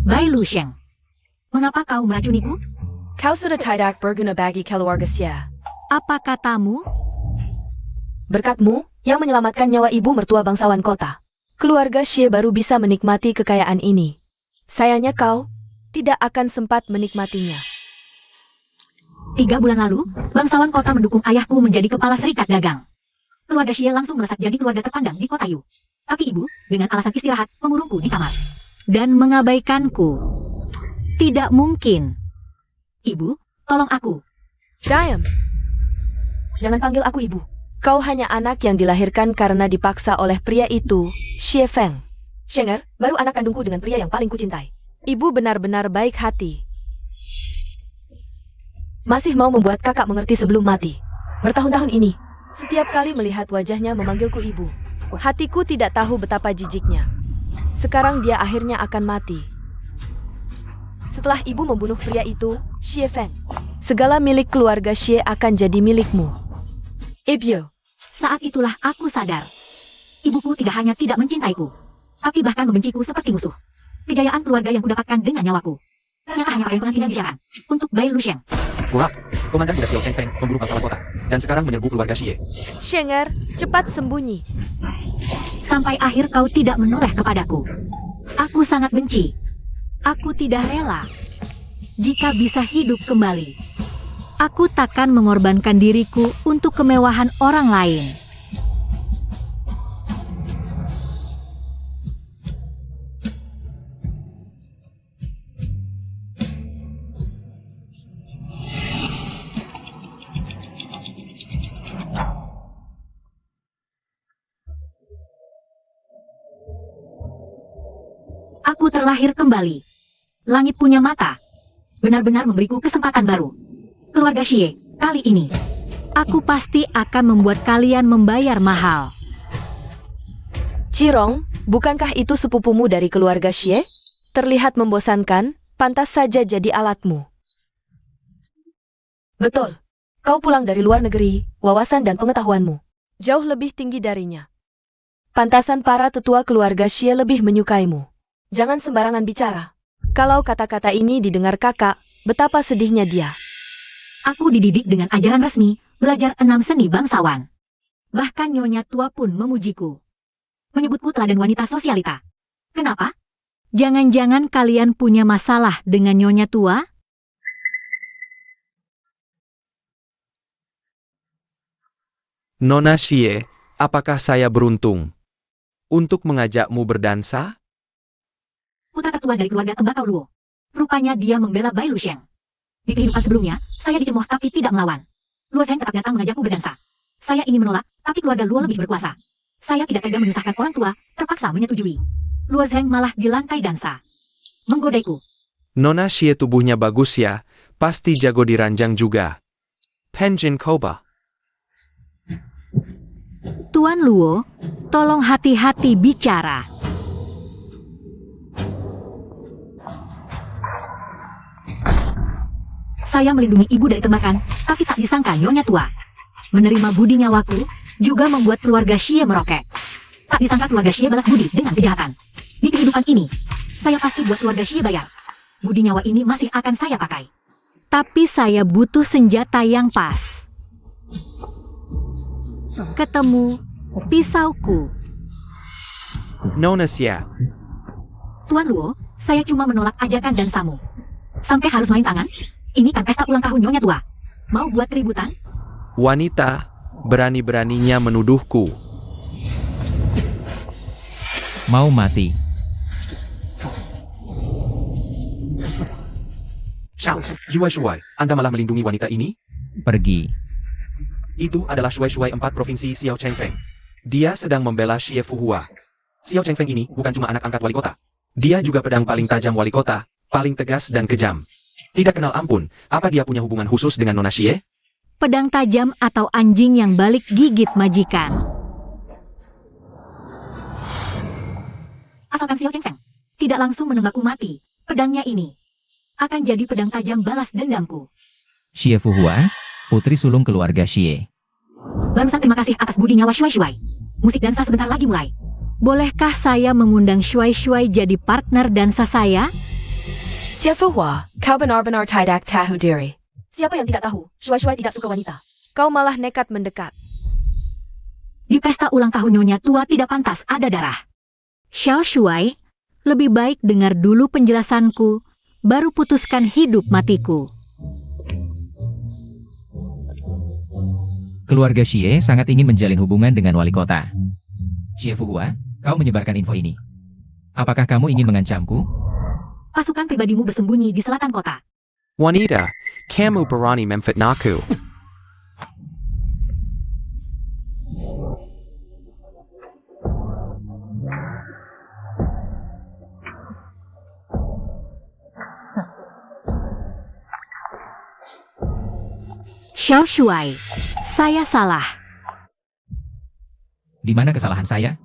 Bai Lusheng, mengapa kau meracuniku? Kau sudah tidak berguna bagi keluarga Xie. Apa katamu? Berkatmu, yang menyelamatkan nyawa ibu mertua bangsawan kota. Keluarga Xie baru bisa menikmati kekayaan ini. Sayangnya kau tidak akan sempat menikmatinya. 3 bulan lalu, bangsawan kota mendukung ayahku menjadi kepala serikat dagang. Keluarga Xie langsung melesat jadi keluarga terpandang di kota Yu. Tapi ibu, dengan alasan istirahat, mengurungku di kamar. Dan mengabaikanku. Tidak mungkin. Ibu, tolong aku. Diam. Jangan panggil aku ibu. Kau hanya anak yang dilahirkan karena dipaksa oleh pria itu, Xie Feng. Shenger, baru anak kandungku dengan pria yang paling kucintai. Ibu benar-benar baik hati. Masih mau membuat kakak mengerti sebelum mati. Bertahun-tahun ini, setiap kali melihat wajahnya memanggilku ibu, hatiku tidak tahu betapa jijiknya. Sekarang dia akhirnya akan mati. Setelah ibu membunuh pria itu, Xie Feng, segala milik keluarga Xie akan jadi milikmu. Ibyo. Saat itulah aku sadar. Ibuku tidak hanya tidak mencintaiku, tapi bahkan membenciku seperti musuh. Kejayaan keluarga yang kudapatkan dengan nyawaku ternyata hanya pakaian pengantin yang disiarkan untuk Bai Lusheng. Wah, Komandan muda Xiao Cheng Feng memburu bangsawan kota dan sekarang menyerbu keluarga Xie. Shenger, cepat sembunyi. Sampai akhir kau tidak menoleh kepadaku. Aku sangat benci. Aku tidak rela. Jika bisa hidup kembali, aku takkan mengorbankan diriku untuk kemewahan orang lain. Aku terlahir kembali. Langit punya mata. Benar-benar memberiku kesempatan baru. Keluarga Xie, kali ini, aku pasti akan membuat kalian membayar mahal. Cirong, bukankah itu sepupumu dari keluarga Xie? Terlihat membosankan, pantas saja jadi alatmu. Betul. Kau pulang dari luar negeri, wawasan dan pengetahuanmu jauh lebih tinggi darinya. Pantasan para tetua keluarga Xie lebih menyukaimu. Jangan sembarangan bicara. Kalau kata-kata ini didengar kakak, betapa sedihnya dia. Aku dididik dengan ajaran resmi, belajar 6 seni bangsawan. Bahkan nyonya tua pun memujiku. Menyebutku teladan wanita sosialita. Kenapa? Jangan-jangan kalian punya masalah dengan nyonya tua? Nona Xie, apakah saya beruntung untuk mengajakmu berdansa? Putra tertua dari keluarga tembakau Luo. Rupanya dia membela Bai Lusheng. Di kehidupan sebelumnya, saya dicemooh tapi tidak melawan. Luo Zheng tetap datang mengajakku berdansa. Saya ingin menolak, tapi keluarga Luo lebih berkuasa. Saya tidak tega menyusahkan orang tua, terpaksa menyetujui. Luo Zheng malah di lantai dansa menggodaiku. Nona Xie tubuhnya bagus ya, pasti jago di ranjang juga. Penjin Koba. Tuan Luo, tolong hati-hati bicara. Saya melindungi ibu dari tembakan, tapi tak disangka nyonya tua menerima budi nyawaku, juga membuat keluarga Xie merokek. Tak disangka keluarga Xie balas budi dengan kejahatan. Di kehidupan ini, saya pasti buat keluarga Xie bayar. Budi nyawa ini masih akan saya pakai. Tapi saya butuh senjata yang pas. Ketemu pisauku. Nona Xie. Tuan Luo, saya cuma menolak ajakan dansamu. Sampai harus main tangan? Ini kan pesta ulang tahun nyonya tua. Mau buat keributan? Wanita, berani-beraninya menuduhku. Mau mati. Shao, Shuai, Anda malah melindungi wanita ini? Pergi. Itu adalah Shuai 4 Provinsi Xiao Cheng Feng. Dia sedang membela Xie Fuhua. Xiao Cheng Feng ini bukan cuma anak angkat wali kota. Dia juga pedang paling tajam wali kota, paling tegas dan kejam. Tidak kenal ampun, apa dia punya hubungan khusus dengan Nona Xie? Pedang tajam atau anjing yang balik gigit majikan. Asalkan Xiao Cheng Feng tidak langsung menembakku mati, pedangnya ini akan jadi pedang tajam balas dendamku. Xie Fuhua, putri sulung keluarga Xie. Barusan terima kasih atas budi nyawa Shuai. Musik dansa sebentar lagi mulai. Bolehkah saya mengundang Shuai jadi partner dansa saya? Xie Fuhua, kau benar-benar tidak tahu diri. Siapa yang tidak tahu? Shuai tidak suka wanita. Kau malah nekat mendekat. Di pesta ulang tahun Nyonya Tua tidak pantas ada darah. Xiao Shuai, lebih baik dengar dulu penjelasanku, baru putuskan hidup matiku. Keluarga Xie sangat ingin menjalin hubungan dengan wali kota. Xie Fuhua, kau menyebarkan info ini. Apakah kamu ingin mengancamku? Pasukan pribadimu bersembunyi di selatan kota. Wanita, kamu berani memfitnahku. Xiao Shuai, saya salah. Di mana kesalahan saya?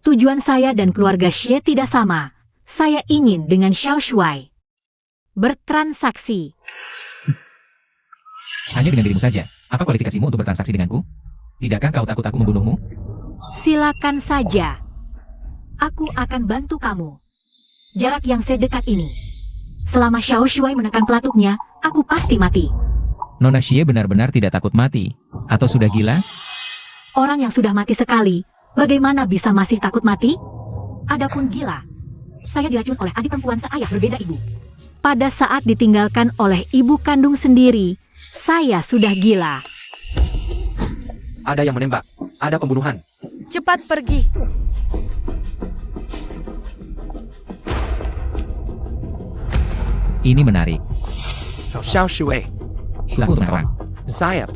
Tujuan saya dan keluarga Xie tidak sama. Saya ingin dengan Xiao Shuai bertransaksi. Hanya dengan dirimu saja. Apa kualifikasimu untuk bertransaksi denganku? Tidakkah kau takut aku membunuhmu? Silakan saja. Aku akan bantu kamu. Jarak yang sedekat ini. Selama Xiao Shuai menekan pelatuknya, aku pasti mati. Nona Xie benar-benar tidak takut mati. Atau sudah gila? Orang yang sudah mati sekali, bagaimana bisa masih takut mati? Adapun gila, saya diracun oleh adik perempuan seayah berbeda ibu. Pada saat ditinggalkan oleh ibu kandung sendiri, saya sudah gila. Ada yang menembak. Ada pembunuhan. Cepat pergi. Ini menarik. Xiao Shuai, Laku untuk menyerang. sayap.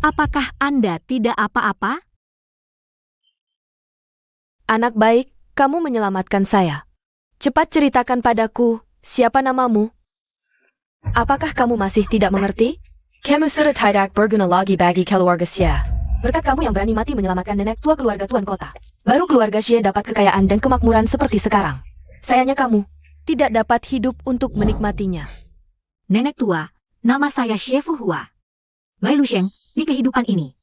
Apakah Anda tidak apa-apa? Anak baik, kamu menyelamatkan saya. Cepat ceritakan padaku, siapa namamu? Apakah kamu masih tidak mengerti? Kamu sudah tidak berguna lagi bagi keluarga Xie. Berkat kamu yang berani mati menyelamatkan nenek tua keluarga Tuan Kota, baru keluarga Xie dapat kekayaan dan kemakmuran seperti sekarang. Sayangnya kamu tidak dapat hidup untuk menikmatinya. Nenek tua, nama saya Xie Fuhua. Bai Lusheng, di kehidupan ini,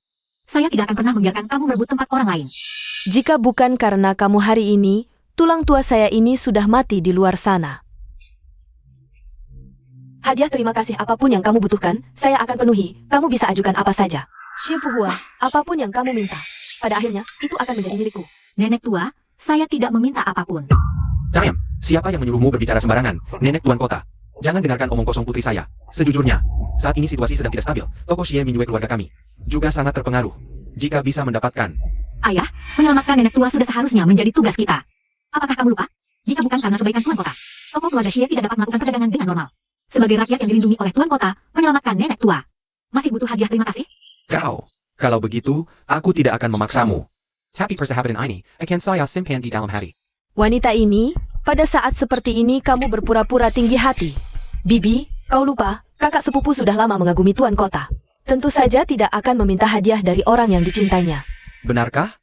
saya tidak akan pernah membiarkan kamu merebut tempat orang lain. Jika bukan karena kamu hari ini, tulang tua saya ini sudah mati di luar sana. Hadiah terima kasih apapun yang kamu butuhkan, saya akan penuhi. Kamu bisa ajukan apa saja. Xie Fuhua, apapun yang kamu minta, pada akhirnya itu akan menjadi milikku. Nenek tua, saya tidak meminta apapun. Diam. Siapa yang menyuruhmu berbicara sembarangan? Nenek Tuan Kota. Jangan dengarkan omong kosong putri saya. Sejujurnya, saat ini situasi sedang tidak stabil. Toko Xie Mingyue keluarga kami juga sangat terpengaruh. Jika bisa mendapatkan... Ayah, menyelamatkan nenek tua sudah seharusnya menjadi tugas kita. Apakah kamu lupa? Jika bukan karena kebaikan Tuan Kota, toko keluarga Xie tidak dapat melakukan perdagangan dengan normal. Sebagai rakyat yang dilindungi oleh Tuan Kota, menyelamatkan nenek tua. Masih butuh hadiah terima kasih? Kalau begitu, aku tidak akan memaksamu. Tapi persahabatan ini akan saya simpan di dalam hati. Wanita ini, pada saat seperti ini kamu berpura-pura tinggi hati. Bibi, kau lupa, kakak sepupu sudah lama mengagumi Tuan Kota. Tentu saja tidak akan meminta hadiah dari orang yang dicintainya. Benarkah?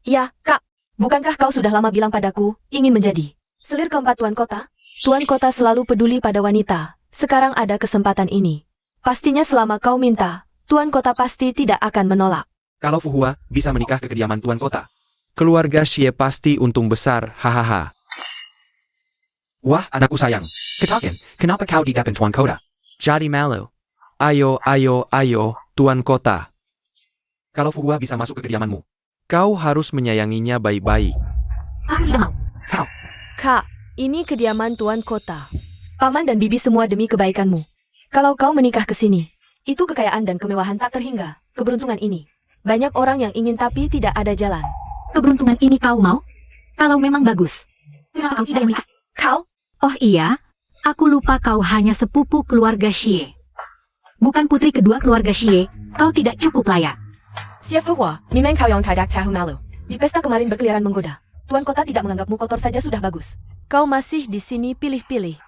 Ya, Kak. Bukankah kau sudah lama bilang padaku, ingin menjadi selir keempat Tuan Kota? Tuan Kota selalu peduli pada wanita. Sekarang ada kesempatan ini. Pastinya selama kau minta, Tuan Kota pasti tidak akan menolak. Kalau Fuhua bisa menikah ke kediaman Tuan Kota. Keluarga Xie pasti untung besar, hahaha. Wah, anakku sayang. Katakan, kenapa kau didapin Tuan Kota? Jadi malu. Ayo, Tuan Kota. Kalau Fuhua bisa masuk ke kediamanmu. Kau harus menyayanginya baik-baik. Aku tidak mau. Kak, ini kediaman Tuan Kota. Paman dan Bibi semua demi kebaikanmu. Kalau kau menikah ke sini, itu kekayaan dan kemewahan tak terhingga. Keberuntungan ini. Banyak orang yang ingin tapi tidak ada jalan. Keberuntungan ini kau mau? Kalau memang bagus. Kenapa kau tidak yang menikah? Kau? Oh iya, aku lupa kau hanya sepupu keluarga Xie. Bukan putri kedua keluarga Xie, kau tidak cukup layak. Xie Fuhua, memang kau yang tidak tahu malu. Di pesta kemarin berkeliaran menggoda. Tuan Kota tidak menganggapmu kotor saja sudah bagus. Kau masih di sini pilih-pilih.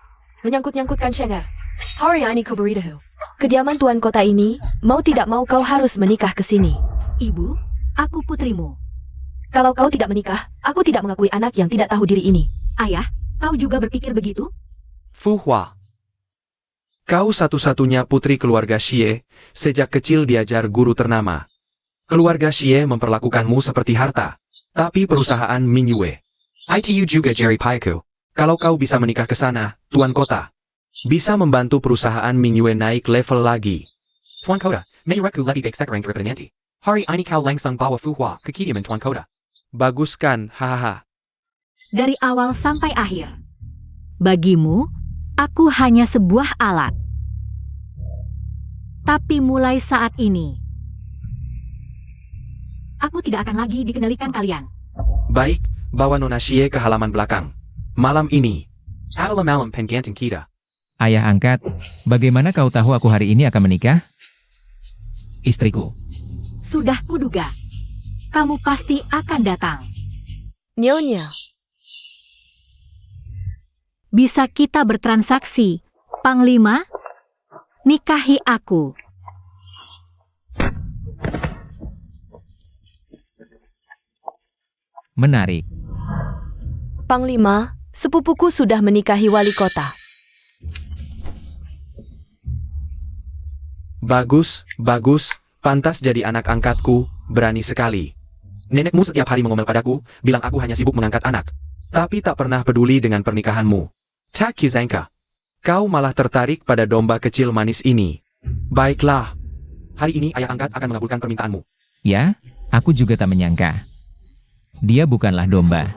Menyangkut-nyangkutkan Shenger. Hari ini kau beritahu. Kediaman Tuan Kota ini, mau tidak mau kau harus menikah ke sini. Ibu, aku putrimu. Kalau kau tidak menikah, aku tidak mengakui anak yang tidak tahu diri ini. Ayah, kau juga berpikir begitu? Fuhua. Kau satu-satunya putri keluarga Xie, sejak kecil diajar guru ternama. Keluarga Xie memperlakukanmu seperti harta. Tapi perusahaan Mingyue, ITU juga Jerry Paiku. Kalau kau bisa menikah ke sana, Tuan Kota, bisa membantu perusahaan Mingyue naik level lagi. Tuan Kota, menurutku lebih baik sekarang daripada nanti. Hari ini kau langsung bawa Fuhua ke kediaman Tuan Kota. Bagus kan, hahaha. Dari awal sampai akhir. Bagimu, aku hanya sebuah alat. Tapi mulai saat ini, aku tidak akan lagi dikendalikan kalian. Baik, bawa Nona Xie ke halaman belakang. Malam ini, Adalah malam penggantian kita. Ayah angkat, bagaimana kau tahu aku hari ini akan menikah? Istriku. Sudah kuduga. Kamu pasti akan datang. Nyonya, Bisa kita bertransaksi, Panglima? Nikahi aku. Menarik. Panglima, sepupuku sudah menikahi wali kota. bagus, bagus, pantas jadi anak angkatku, berani sekali. Nenekmu setiap hari mengomel padaku, bilang aku hanya sibuk mengangkat anak. Tapi tak pernah peduli dengan pernikahanmu. Tak Kizanka. Kau malah tertarik pada domba kecil manis ini. Baiklah, Hari ini ayah angkat akan mengabulkan permintaanmu. Ya, aku juga tak menyangka. Dia bukanlah domba.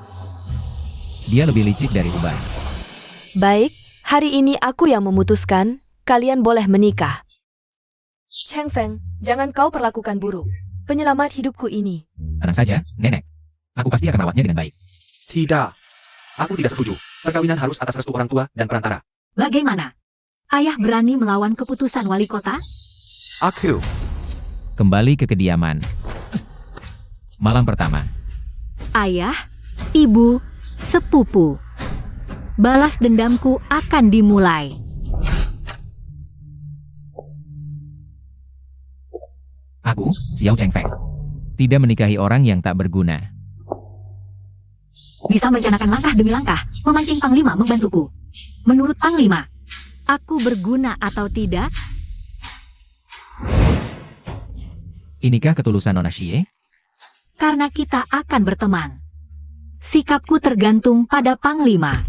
Dia lebih licik dari ubah. Baik, hari ini aku yang memutuskan, kalian boleh menikah. Cheng Feng, jangan kau perlakukan buruk penyelamat hidupku ini. Tenang saja, Nenek. Aku pasti akan merawatnya dengan baik. tidak. Aku tidak setuju. Perkawinan harus atas restu orang tua dan perantara. Bagaimana? Ayah berani melawan keputusan wali kota? Aku. Kembali ke kediaman. Malam pertama. Ayah, ibu, sepupu. Balas dendamku akan dimulai. Aku, Xiao Cheng Feng. Tidak menikahi orang yang tak berguna. Bisa merencanakan langkah demi langkah, memancing Panglima membantuku. Menurut Panglima, aku berguna atau tidak? Inikah ketulusan Nona Xie? Karena kita akan berteman. Sikapku tergantung pada Panglima.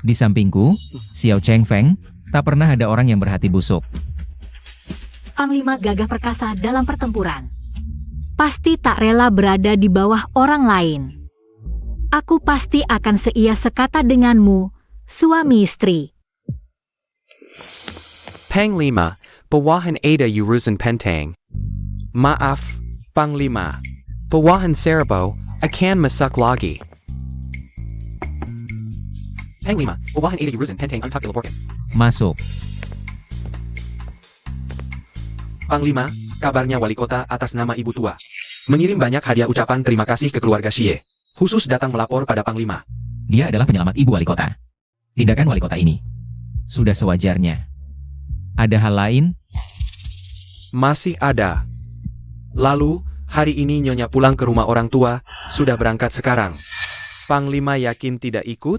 Di sampingku, Xiao Cheng Feng, tak pernah ada orang yang berhati busuk. Panglima gagah perkasa dalam pertempuran. Pasti tak rela berada di bawah orang lain. Aku pasti akan seia sekata denganmu, suami istri. Panglima, bawahan ada urusan penting. Maaf, Panglima. Bawahan serbo, akan masak lagi. Panglima, bawahan ada urusan penting untuk dilaporkan. Masuk. Panglima, kabarnya wali kota atas nama ibu tua. Mengirim banyak hadiah ucapan terima kasih ke keluarga Xie. Khusus datang melapor pada Panglima. Dia adalah penyelamat ibu wali kota. Tindakan wali kota ini sudah sewajarnya. Ada hal lain? Masih ada. Lalu, hari ini Nyonya pulang ke rumah orang tua, sudah berangkat sekarang. Panglima yakin tidak ikut?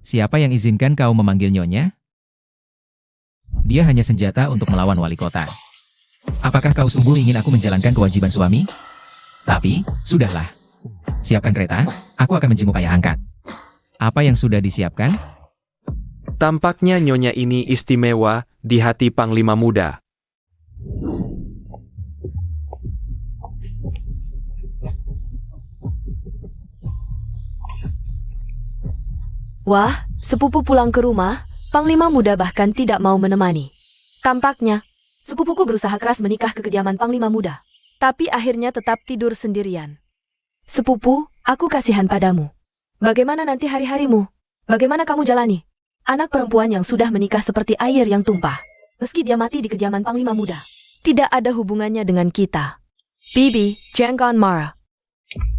Siapa yang izinkan kau memanggil Nyonya? Dia hanya senjata untuk melawan wali kota. Apakah kau sungguh ingin aku menjalankan kewajiban suami? Tapi, sudahlah. Siapkan kereta, aku akan menjenguk ayah angkat. Apa yang sudah disiapkan? Tampaknya Nyonya ini istimewa di hati Panglima muda. Wah, sepupu pulang ke rumah, Panglima muda bahkan tidak mau menemani. Tampaknya, sepupuku berusaha keras menikah ke kediaman Panglima muda. Tapi akhirnya tetap tidur sendirian. Sepupu, aku kasihan padamu. Bagaimana nanti hari-harimu? Bagaimana kamu jalani? Anak perempuan yang sudah menikah seperti air yang tumpah. Meski dia mati di kediaman Panglima muda, tidak ada hubungannya dengan kita. Bibi, jangan marah.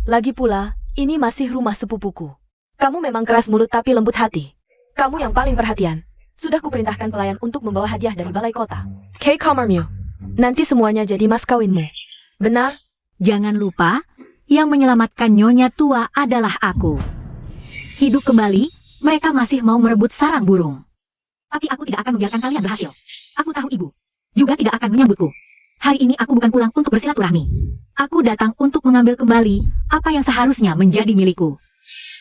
Lagi pula, ini masih rumah sepupuku. Kamu memang keras mulut tapi lembut hati. Kamu yang paling perhatian. Sudah kuperintahkan pelayan untuk membawa hadiah dari balai kota. Kay kamarmu. Nanti semuanya jadi mas kawinmu. Benar? Jangan lupa, yang menyelamatkan Nyonya tua adalah aku. Hidup kembali, mereka masih mau merebut sarang burung. Tapi aku tidak akan membiarkan kalian berhasil. Aku tahu ibu juga tidak akan menyambutku. Hari ini aku bukan pulang untuk bersilaturahmi. Aku datang untuk mengambil kembali apa yang seharusnya menjadi milikku.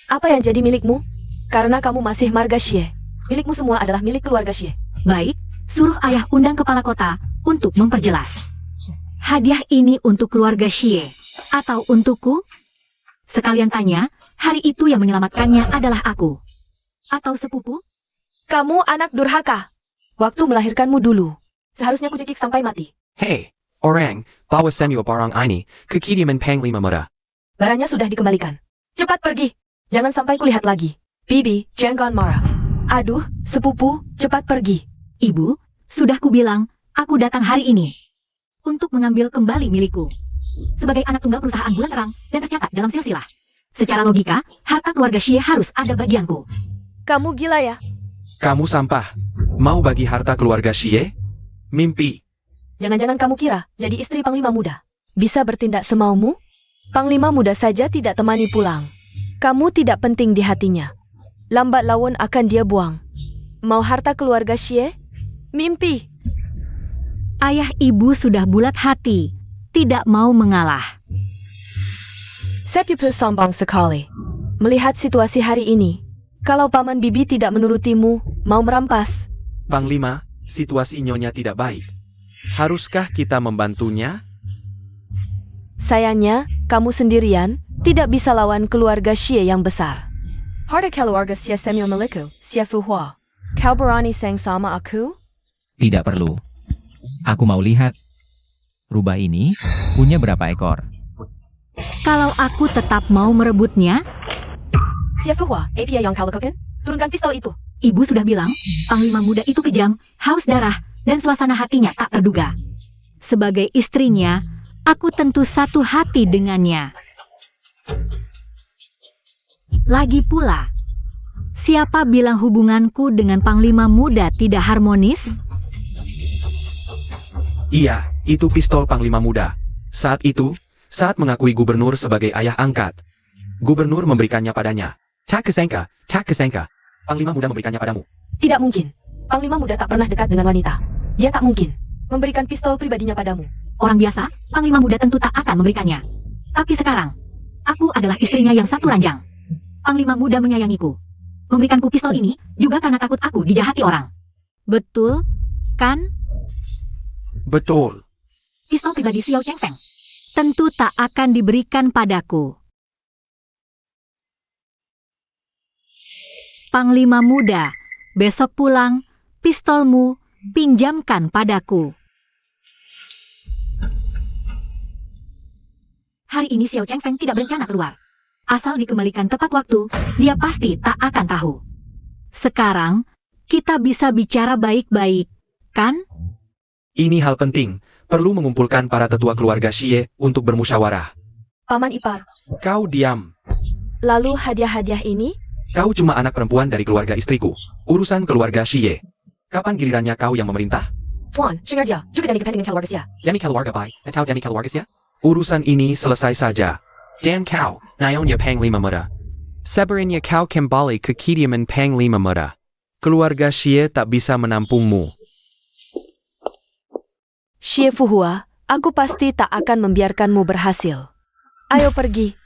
Apa yang jadi milikmu? Karena kamu masih marga Xie. Milikmu semua adalah milik keluarga Xie. Baik, suruh ayah undang kepala kota untuk memperjelas. Hadiah ini untuk keluarga Xie atau untukku? Sekalian tanya, hari itu yang menyelamatkannya adalah aku. Atau sepupu? Kamu anak durhaka. Waktu melahirkanmu dulu. Seharusnya ku cekik sampai mati. Hei, orang, bawa semua barang ini ke kediaman Panglima Muda. Barangnya sudah dikembalikan. Cepat pergi. Jangan sampai kulihat lagi. Bibi, jangan marah. Aduh, sepupu, cepat pergi. Ibu, sudah kubilang, aku datang hari ini untuk mengambil kembali milikku. Sebagai anak tunggal perusahaan bulan terang dan tercatat dalam silsilah. Secara logika, harta keluarga Xie harus ada bagianku. Kamu gila ya? Kamu sampah. Mau bagi harta keluarga Xie? Mimpi. Jangan-jangan kamu kira jadi istri Panglima Muda bisa bertindak semaumu? Panglima Muda saja tidak temani pulang. Kamu tidak penting di hatinya. Lambat laun akan dia buang. Mau harta keluarga Xie? Mimpi. Ayah ibu sudah bulat hati, tidak mau mengalah. Sepupu sombong sekali. Melihat situasi hari ini, kalau Paman Bibi tidak menurutimu, mau merampas. Panglima, situasi nyonya tidak baik. Haruskah kita membantunya? Sayangnya, kamu sendirian tidak bisa lawan keluarga Xie yang besar. Harta keluarga Xie semua milikku, Xie Fuhua. Kau berani sayang sama aku? Tidak perlu. Aku mau lihat. Rubah ini punya berapa ekor? Kalau aku tetap mau merebutnya, Xie Fuhua, API yang kau lakukan? Turunkan pistol itu. ibu sudah bilang, Panglima Muda itu kejam, haus darah, dan suasana hatinya tak terduga. Sebagai istrinya, aku tentu satu hati dengannya. Lagi pula, siapa bilang hubunganku dengan Panglima Muda tidak harmonis? Iya, itu pistol Panglima Muda. Saat itu, saat mengakui gubernur sebagai ayah angkat, gubernur memberikannya padanya. Cak kesengka. Panglima Muda memberikannya padamu. Tidak mungkin. Panglima Muda tak pernah dekat dengan wanita. Dia tak mungkin memberikan pistol pribadinya padamu. Orang biasa, Panglima Muda tentu tak akan memberikannya. Tapi sekarang, aku adalah istrinya yang satu ranjang. Panglima Muda menyayangiku. Memberikanku pistol ini juga karena takut aku dijahati orang. Betul, kan? Betul. Pistol pribadi Xiao Chengfeng tentu tak akan diberikan padaku. Panglima Muda, besok pulang, pistolmu pinjamkan padaku. Hari ini Xiao Chengfeng tidak berencana keluar. Asal dikembalikan tepat waktu, dia pasti tak akan tahu. Sekarang, kita bisa bicara baik-baik, kan? Ini hal penting. Perlu mengumpulkan para tetua keluarga Xie untuk bermusyawarah. Paman Ipar, Kau diam. lalu hadiah-hadiah ini? Kau cuma anak perempuan dari keluarga istriku. Urusan keluarga Xie. Kapan gilirannya kau yang memerintah? Tuan, sengaja juga demi kepentingan keluarga Xie. Jami keluarga bai. Atau jami keluarga Xie? Urusan ini selesai saja. Jan kau, Nyonya Panglima Muda. Sebenarnya kau kembali ke kediaman Panglima Muda. Keluarga Xie tak bisa menampungmu. Xie Fuhua, aku pasti tak akan membiarkanmu berhasil. Ayo pergi.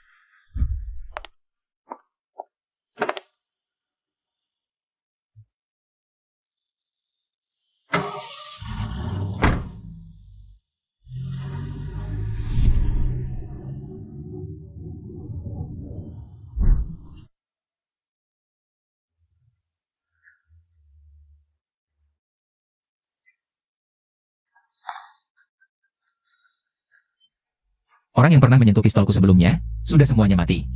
Orang yang pernah menyentuh pistolku sebelumnya, sudah semuanya mati.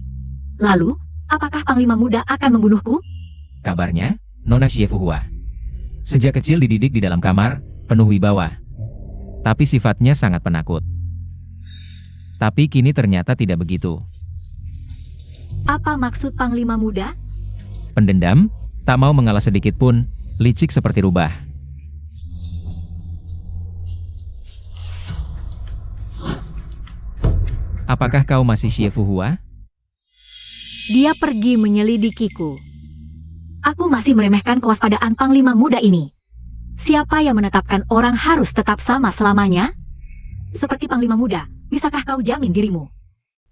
Lalu, apakah Panglima Muda akan membunuhku? Kabarnya, Nona Xie Fuhua. Sejak kecil dididik di dalam kamar, penuh wibawa. Tapi sifatnya sangat penakut. Tapi kini ternyata tidak begitu. Apa maksud Panglima Muda? Pendendam, tak mau mengalah sedikit pun, licik seperti rubah. Apakah kau masih Xie Fuhua? Dia pergi menyelidikiku. Aku masih meremehkan kewaspadaan Panglima Muda ini. Siapa yang menetapkan orang harus tetap sama selamanya? Seperti Panglima Muda, bisakah kau jamin dirimu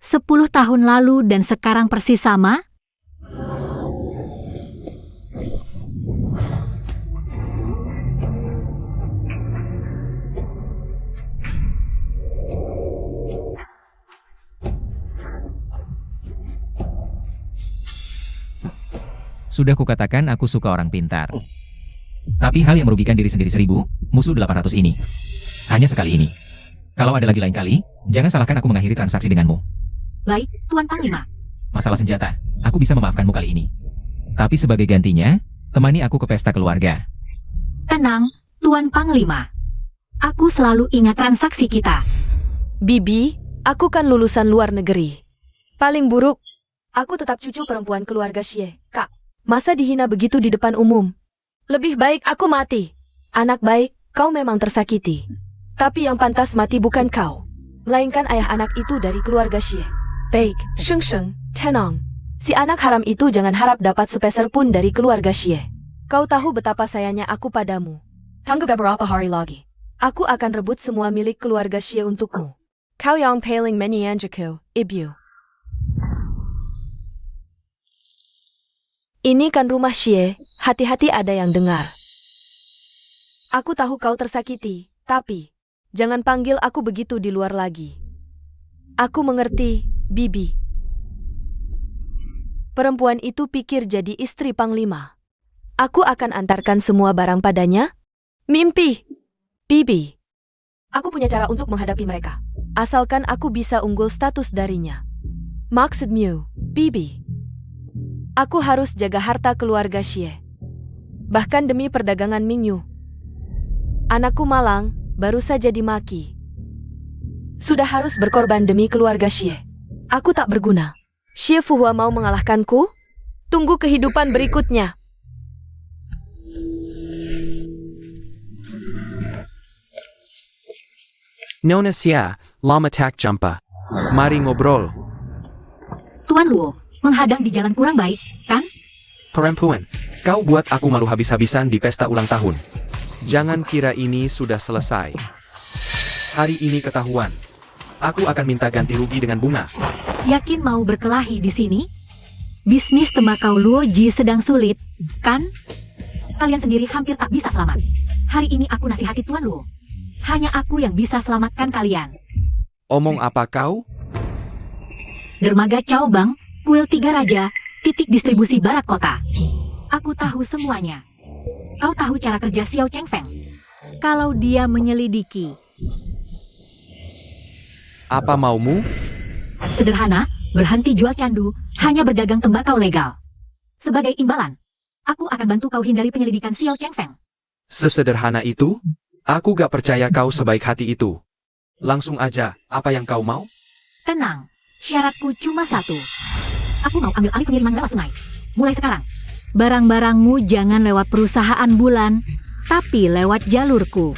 10 tahun lalu dan sekarang persis sama? Sudah kukatakan aku suka orang pintar. Tapi hal yang merugikan diri sendiri 1000, musuh 800 ini. Hanya sekali ini. Kalau ada lagi lain kali, jangan salahkan aku mengakhiri transaksi denganmu. Baik, Tuan Panglima. Masalah senjata, aku bisa memaafkanmu kali ini. Tapi sebagai gantinya, temani aku ke pesta keluarga. Tenang, Tuan Panglima. Aku selalu ingat transaksi kita. Bibi, aku kan lulusan luar negeri. Paling buruk, aku tetap cucu perempuan keluarga Xie. Kak, masa dihina begitu di depan umum? Lebih baik aku mati. Anak baik, kau memang tersakiti. Tapi yang pantas mati bukan kau, melainkan ayah anak itu dari keluarga Xie. Baik, Sheng Sheng, tenang. Si anak haram itu jangan harap dapat sepeser pun dari keluarga Xie. Kau tahu betapa sayangnya aku padamu. Tunggu beberapa hari lagi. Aku akan rebut semua milik keluarga Xie untukmu. Kau yang paling menyanyiku, Ibu. Ini kan rumah Xie, hati-hati ada yang dengar. Aku tahu kau tersakiti, tapi jangan panggil aku begitu di luar lagi. Aku mengerti, Bibi. Perempuan itu pikir jadi istri Panglima. Aku akan antarkan semua barang padanya. Mimpi, Bibi. Aku punya cara untuk menghadapi mereka. Asalkan aku bisa unggul status darinya. Maksudmu, Bibi? Aku harus jaga harta keluarga Xie. Bahkan demi perdagangan Mingyu. Anakku malang, baru saja dimaki. Sudah harus berkorban demi keluarga Xie. Aku tak berguna. Xie Fuhua mau mengalahkanku? Tunggu kehidupan berikutnya. Nona Xia, lama tak jumpa. Mari ngobrol. Tuan Luo, menghadang di jalan kurang baik, kan? Perempuan, kau buat aku malu habis-habisan di pesta ulang tahun. Jangan kira ini sudah selesai. Hari ini ketahuan. Aku akan minta ganti rugi dengan bunga. Yakin mau berkelahi di sini? Bisnis tembakau Luo Ji sedang sulit, kan? Kalian sendiri hampir tak bisa selamat. Hari ini aku nasihati Tuan Luo. Hanya aku yang bisa selamatkan kalian. Omong apa kau? Dermaga Cao Bang, kuil 3 Raja, titik distribusi barat kota. Aku tahu semuanya. Kau tahu cara kerja Xiao Chengfeng? Kalau dia menyelidiki. Apa maumu? Sederhana, berhenti jual candu, hanya berdagang tembakau legal. Sebagai imbalan, aku akan bantu kau hindari penyelidikan Xiao Chengfeng. Sesederhana itu? Aku gak percaya kau sebaik hati itu. Langsung aja, apa yang kau mau? Tenang, syaratku cuma satu. Aku mau ambil alih pengiriman lewat sungai. Mulai sekarang, barang-barangmu jangan lewat perusahaan bulan, tapi lewat jalurku.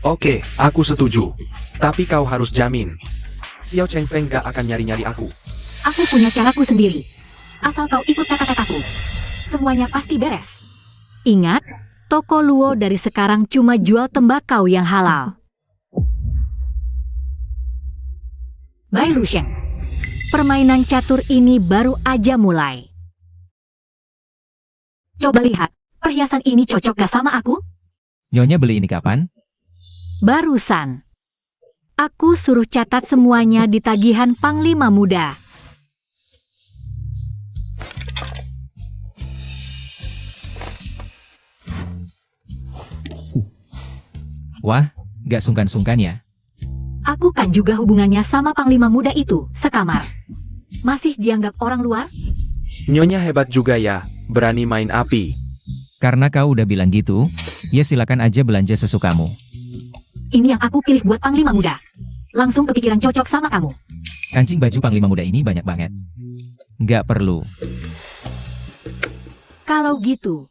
Oke, aku setuju. Tapi kau harus jamin. Xiao Chengfeng gak akan nyari-nyari aku. Aku punya caraku sendiri. Asal kau ikut kata-kataku, semuanya pasti beres. Ingat, toko Luo dari sekarang cuma jual tembakau yang halal. Bai Lusheng, permainan catur ini baru aja mulai. Coba lihat, perhiasan ini cocok gak sama aku? Nyonya beli ini kapan? Barusan. Aku suruh catat semuanya di tagihan Panglima Muda. Wah, gak sungkan-sungkan ya. Aku kan juga hubungannya sama Panglima Muda itu, sekamar. Masih dianggap orang luar? Nyonya hebat juga ya, berani main api. Karena kau udah bilang gitu, ya silakan aja belanja sesukamu. Ini yang aku pilih buat Panglima Muda. Langsung kepikiran cocok sama kamu. Kancing baju Panglima Muda ini banyak banget. Gak perlu. Kalau gitu,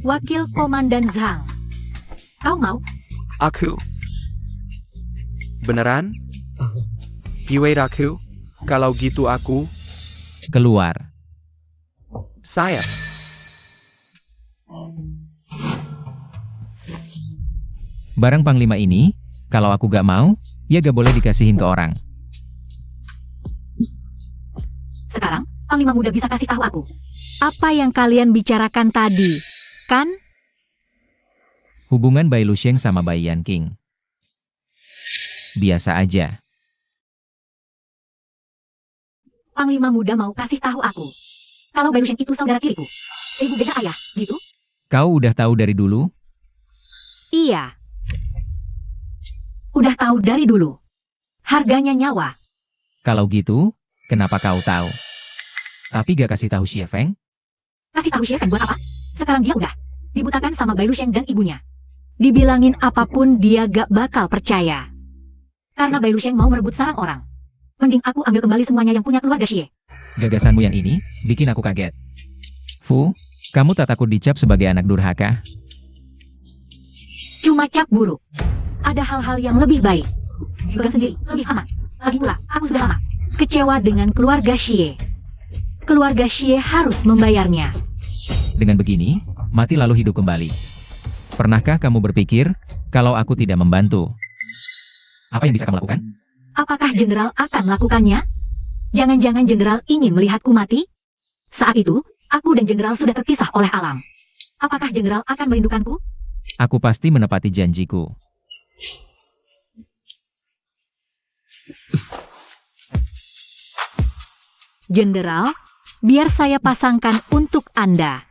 Wakil Komandan Zhang, kau mau? Aku? Beneran? Wait aku? Kalau gitu aku? Keluar. Saya? Barang Panglima ini, kalau aku gak mau, ya gak boleh dikasihin ke orang. Sekarang, Panglima Muda bisa kasih tahu aku. Apa yang kalian bicarakan tadi, kan? Hubungan Bai Lusheng sama Bai Yanqing. Biasa aja. Panglima Muda mau kasih tahu aku. kalau Bai Luxian itu saudara tiriku. Ibu beda ayah, gitu? Kau udah tahu dari dulu? Iya. Udah tahu dari dulu. Harganya nyawa. Kalau gitu, kenapa kau tahu? Tapi gak kasih tahu Xie Feng? Kasih tahu Xie Feng buat apa? Sekarang dia udah dibutakan sama Bai Luxian dan ibunya. Dibilangin apapun dia gak bakal percaya. Karena Bai Luxian mau merebut sarang orang. Mending aku ambil kembali semuanya yang punya keluarga Xie. Gagasanmu yang ini bikin aku kaget. Fu, kamu tak takut dicap sebagai anak durhaka? Cuma cap buruk. Ada hal-hal yang lebih baik. Pegang sendiri, lebih aman. Lagi pula, aku sudah lama kecewa dengan keluarga Xie. Keluarga Xie harus membayarnya. Dengan begini, mati lalu hidup kembali. Pernahkah kamu berpikir, kalau aku tidak membantu? Apa yang bisa kamu lakukan? Apakah jenderal akan melakukannya? Jangan-jangan jenderal ingin melihatku mati? Saat itu, aku dan jenderal sudah terpisah oleh alam. Apakah jenderal akan merindukanku? Aku pasti menepati janjiku. Jenderal, biar saya pasangkan untuk Anda.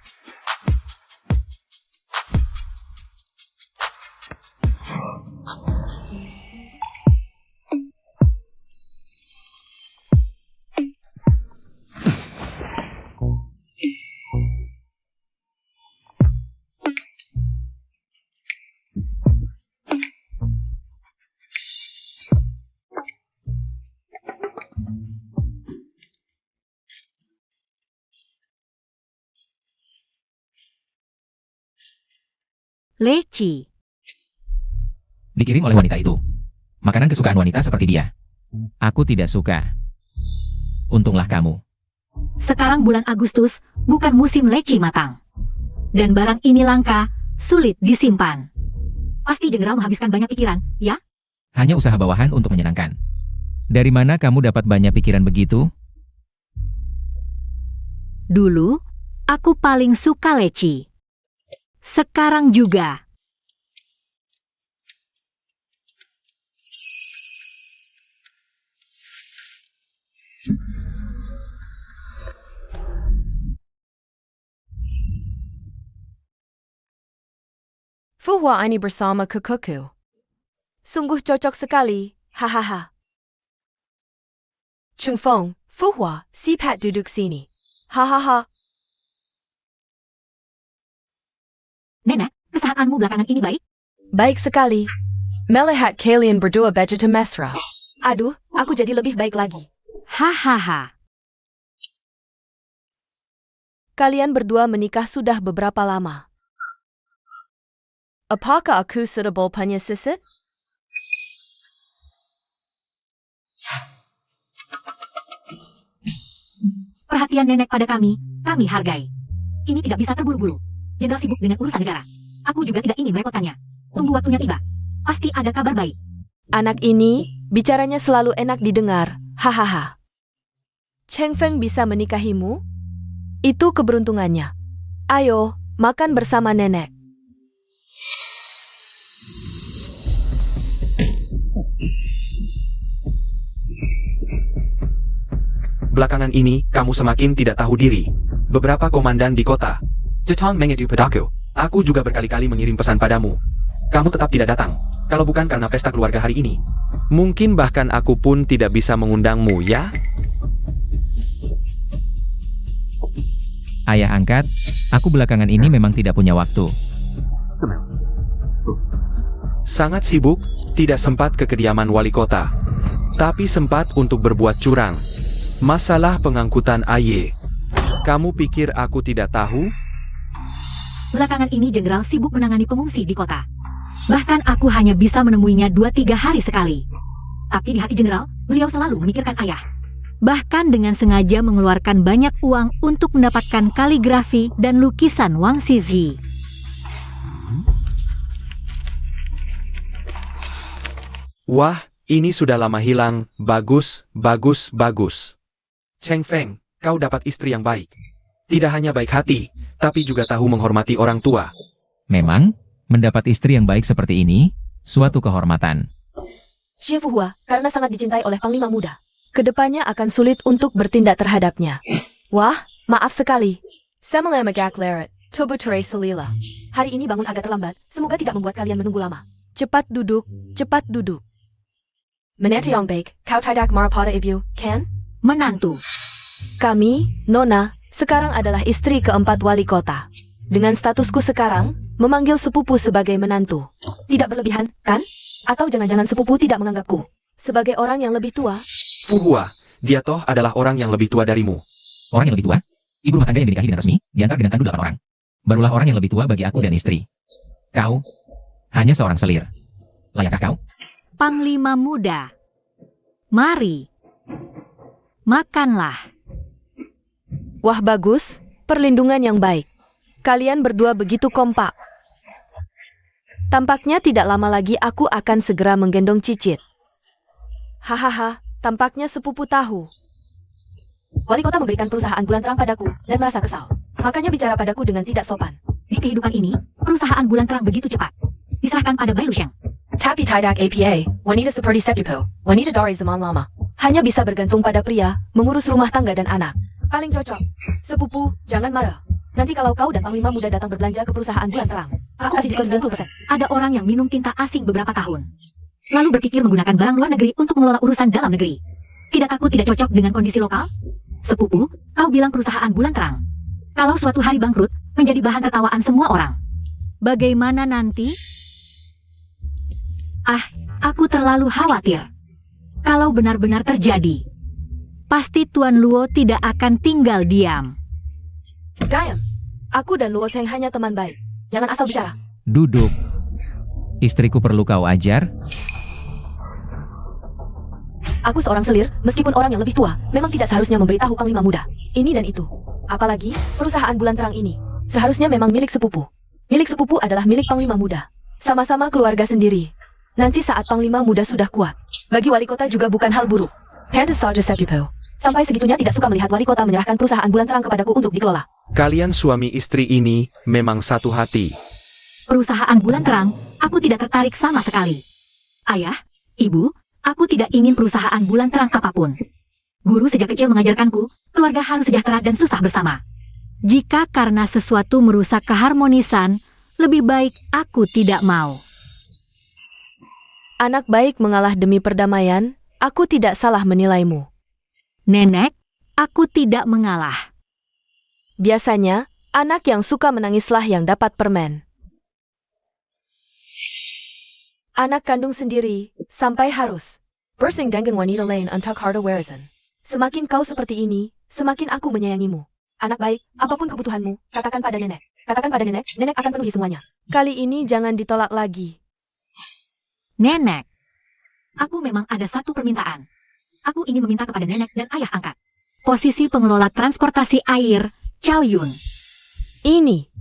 Leci. Dikirim oleh wanita itu. Makanan kesukaan wanita seperti dia. Aku tidak suka. Untunglah kamu. Sekarang bulan Agustus, bukan musim leci matang. Dan barang ini langka, sulit disimpan. Pasti jenderal menghabiskan banyak pikiran, ya? Hanya usaha bawahan untuk menyenangkan. Dari mana kamu dapat banyak pikiran begitu? Dulu, aku paling suka leci. Sekarang juga. Fu Hua ini bersama Kekuku. Sungguh cocok sekali, hahaha. Chung Feng, Fu Hua, si Pat duduk sini. Hahaha. Nenek, kesehatanmu belakangan ini baik? Baik sekali. Melihat kalian berdua begitu mesra. Aduh, aku jadi lebih baik lagi. Hahaha. Kalian berdua menikah sudah beberapa lama. Apakah aku suitable punya sisit? Perhatian nenek pada kami hargai. Ini tidak bisa terburu-buru. Jenderal sibuk dengan urusan negara. Aku juga tidak ingin merepotkannya. Tunggu waktunya tiba. Pasti ada kabar baik. Anak ini, bicaranya selalu enak didengar. Hahaha. Cheng Feng bisa menikahimu? Itu keberuntungannya. Ayo, makan bersama nenek. Belakangan ini, kamu semakin tidak tahu diri. Beberapa komandan di kota Jepang mengejek padaku. Aku juga berkali-kali mengirim pesan padamu. Kamu tetap tidak datang. Kalau bukan karena pesta keluarga hari ini. Mungkin bahkan aku pun tidak bisa mengundangmu, ya? Ayah angkat, aku belakangan ini memang tidak punya waktu. Sangat sibuk, tidak sempat ke kediaman wali kota. Tapi sempat untuk berbuat curang. Masalah pengangkutan AY. Kamu pikir aku tidak tahu? Belakangan ini jenderal sibuk menangani pengungsi di kota. Bahkan aku hanya bisa menemuinya 2-3 hari sekali. Tapi di hati jenderal, beliau selalu memikirkan ayah. Bahkan dengan sengaja mengeluarkan banyak uang untuk mendapatkan kaligrafi dan lukisan Wang Zizi. Wah, ini sudah lama hilang. Bagus, bagus, bagus. Cheng Feng, kau dapat istri yang baik. Tidak hanya baik hati, tapi juga tahu menghormati orang tua. Memang, mendapat istri yang baik seperti ini, suatu kehormatan. Xie Fuhua, karena sangat dicintai oleh Panglima Muda. Kedepannya akan sulit untuk bertindak terhadapnya. Wah, maaf sekali. Saya mengamagak leret. Tubuh Ture Selila. Hari ini bangun agak terlambat. Semoga tidak membuat kalian menunggu lama. Cepat duduk, cepat duduk. Menantu yang baik, kau tidak marah pada ibu, kan? Menantu. Kami, Nona, sekarang adalah istri keempat wali kota. Dengan statusku sekarang, memanggil sepupu sebagai menantu. Tidak berlebihan, kan? Atau jangan-jangan sepupu tidak menganggapku sebagai orang yang lebih tua? Fu Hua, dia toh adalah orang yang lebih tua darimu. Orang yang lebih tua? Ibu rumah tangga yang dinikahi dengan resmi, diantar dengan tandu 8 orang. Barulah orang yang lebih tua bagi aku dan istri. Kau, hanya seorang selir. Layakkah kau? Panglima muda. Mari. Makanlah. Wah bagus, perlindungan yang baik. Kalian berdua begitu kompak. Tampaknya tidak lama lagi aku akan segera menggendong Cicit. Hahaha, tampaknya sepupu tahu. Wali kota memberikan perusahaan bulan terang padaku dan merasa kesal. Makanya bicara padaku dengan tidak sopan. Di kehidupan ini, perusahaan bulan terang begitu cepat. Diserahkan pada Bai Lusheng. Tapi tidak APA, wanita seperti sepupu, wanita dari zaman lama. Hanya bisa bergantung pada pria, mengurus rumah tangga dan anak. Paling cocok. Sepupu, jangan marah. Nanti kalau kau dan Panglima muda datang berbelanja ke perusahaan bulan terang, aku kasih diskon 90%. Ada orang yang minum tinta asing beberapa tahun. Lalu berpikir menggunakan barang luar negeri untuk mengelola urusan dalam negeri. Tidak takut tidak cocok dengan kondisi lokal? Sepupu, kau bilang perusahaan bulan terang. Kalau suatu hari bangkrut, menjadi bahan tertawaan semua orang. Bagaimana nanti? Aku terlalu khawatir. Kalau benar-benar terjadi, pasti Tuan Luo tidak akan tinggal diam. Diam. Aku dan Luo Seng hanya teman baik. Jangan asal bicara. Duduk. Istriku perlu kau ajar? Aku seorang selir, meskipun orang yang lebih tua, memang tidak seharusnya memberitahu Panglima muda. Ini dan itu. Apalagi, perusahaan bulan terang ini. Seharusnya memang milik sepupu. Milik sepupu adalah milik Panglima muda. Sama-sama keluarga sendiri. Nanti saat Panglima muda sudah kuat, bagi wali kota juga bukan hal buruk. Pantes saja sepupu. Sampai segitunya tidak suka melihat wali kota menyerahkan perusahaan bulan terang kepadaku untuk dikelola. Kalian suami istri ini memang satu hati. Perusahaan bulan terang, aku tidak tertarik sama sekali. Ayah, ibu, aku tidak ingin perusahaan bulan terang apapun. Guru sejak kecil mengajarkanku, keluarga harus sejahtera dan susah bersama. Jika karena sesuatu merusak keharmonisan, lebih baik aku tidak mau. Anak baik mengalah demi perdamaian, aku tidak salah menilaimu. Nenek, aku tidak mengalah. Biasanya, anak yang suka menangislah yang dapat permen. Anak kandung sendiri, sampai harus bersing dengan wanita lain untuk harta warisan. Semakin kau seperti ini, semakin aku menyayangimu. Anak baik, apapun kebutuhanmu, katakan pada nenek. Katakan pada nenek, nenek akan penuhi semuanya. Kali ini jangan ditolak lagi. Nenek, aku memang ada satu permintaan. Aku ingin meminta kepada nenek dan ayah angkat posisi pengelola transportasi air, Chow Yun. Ini.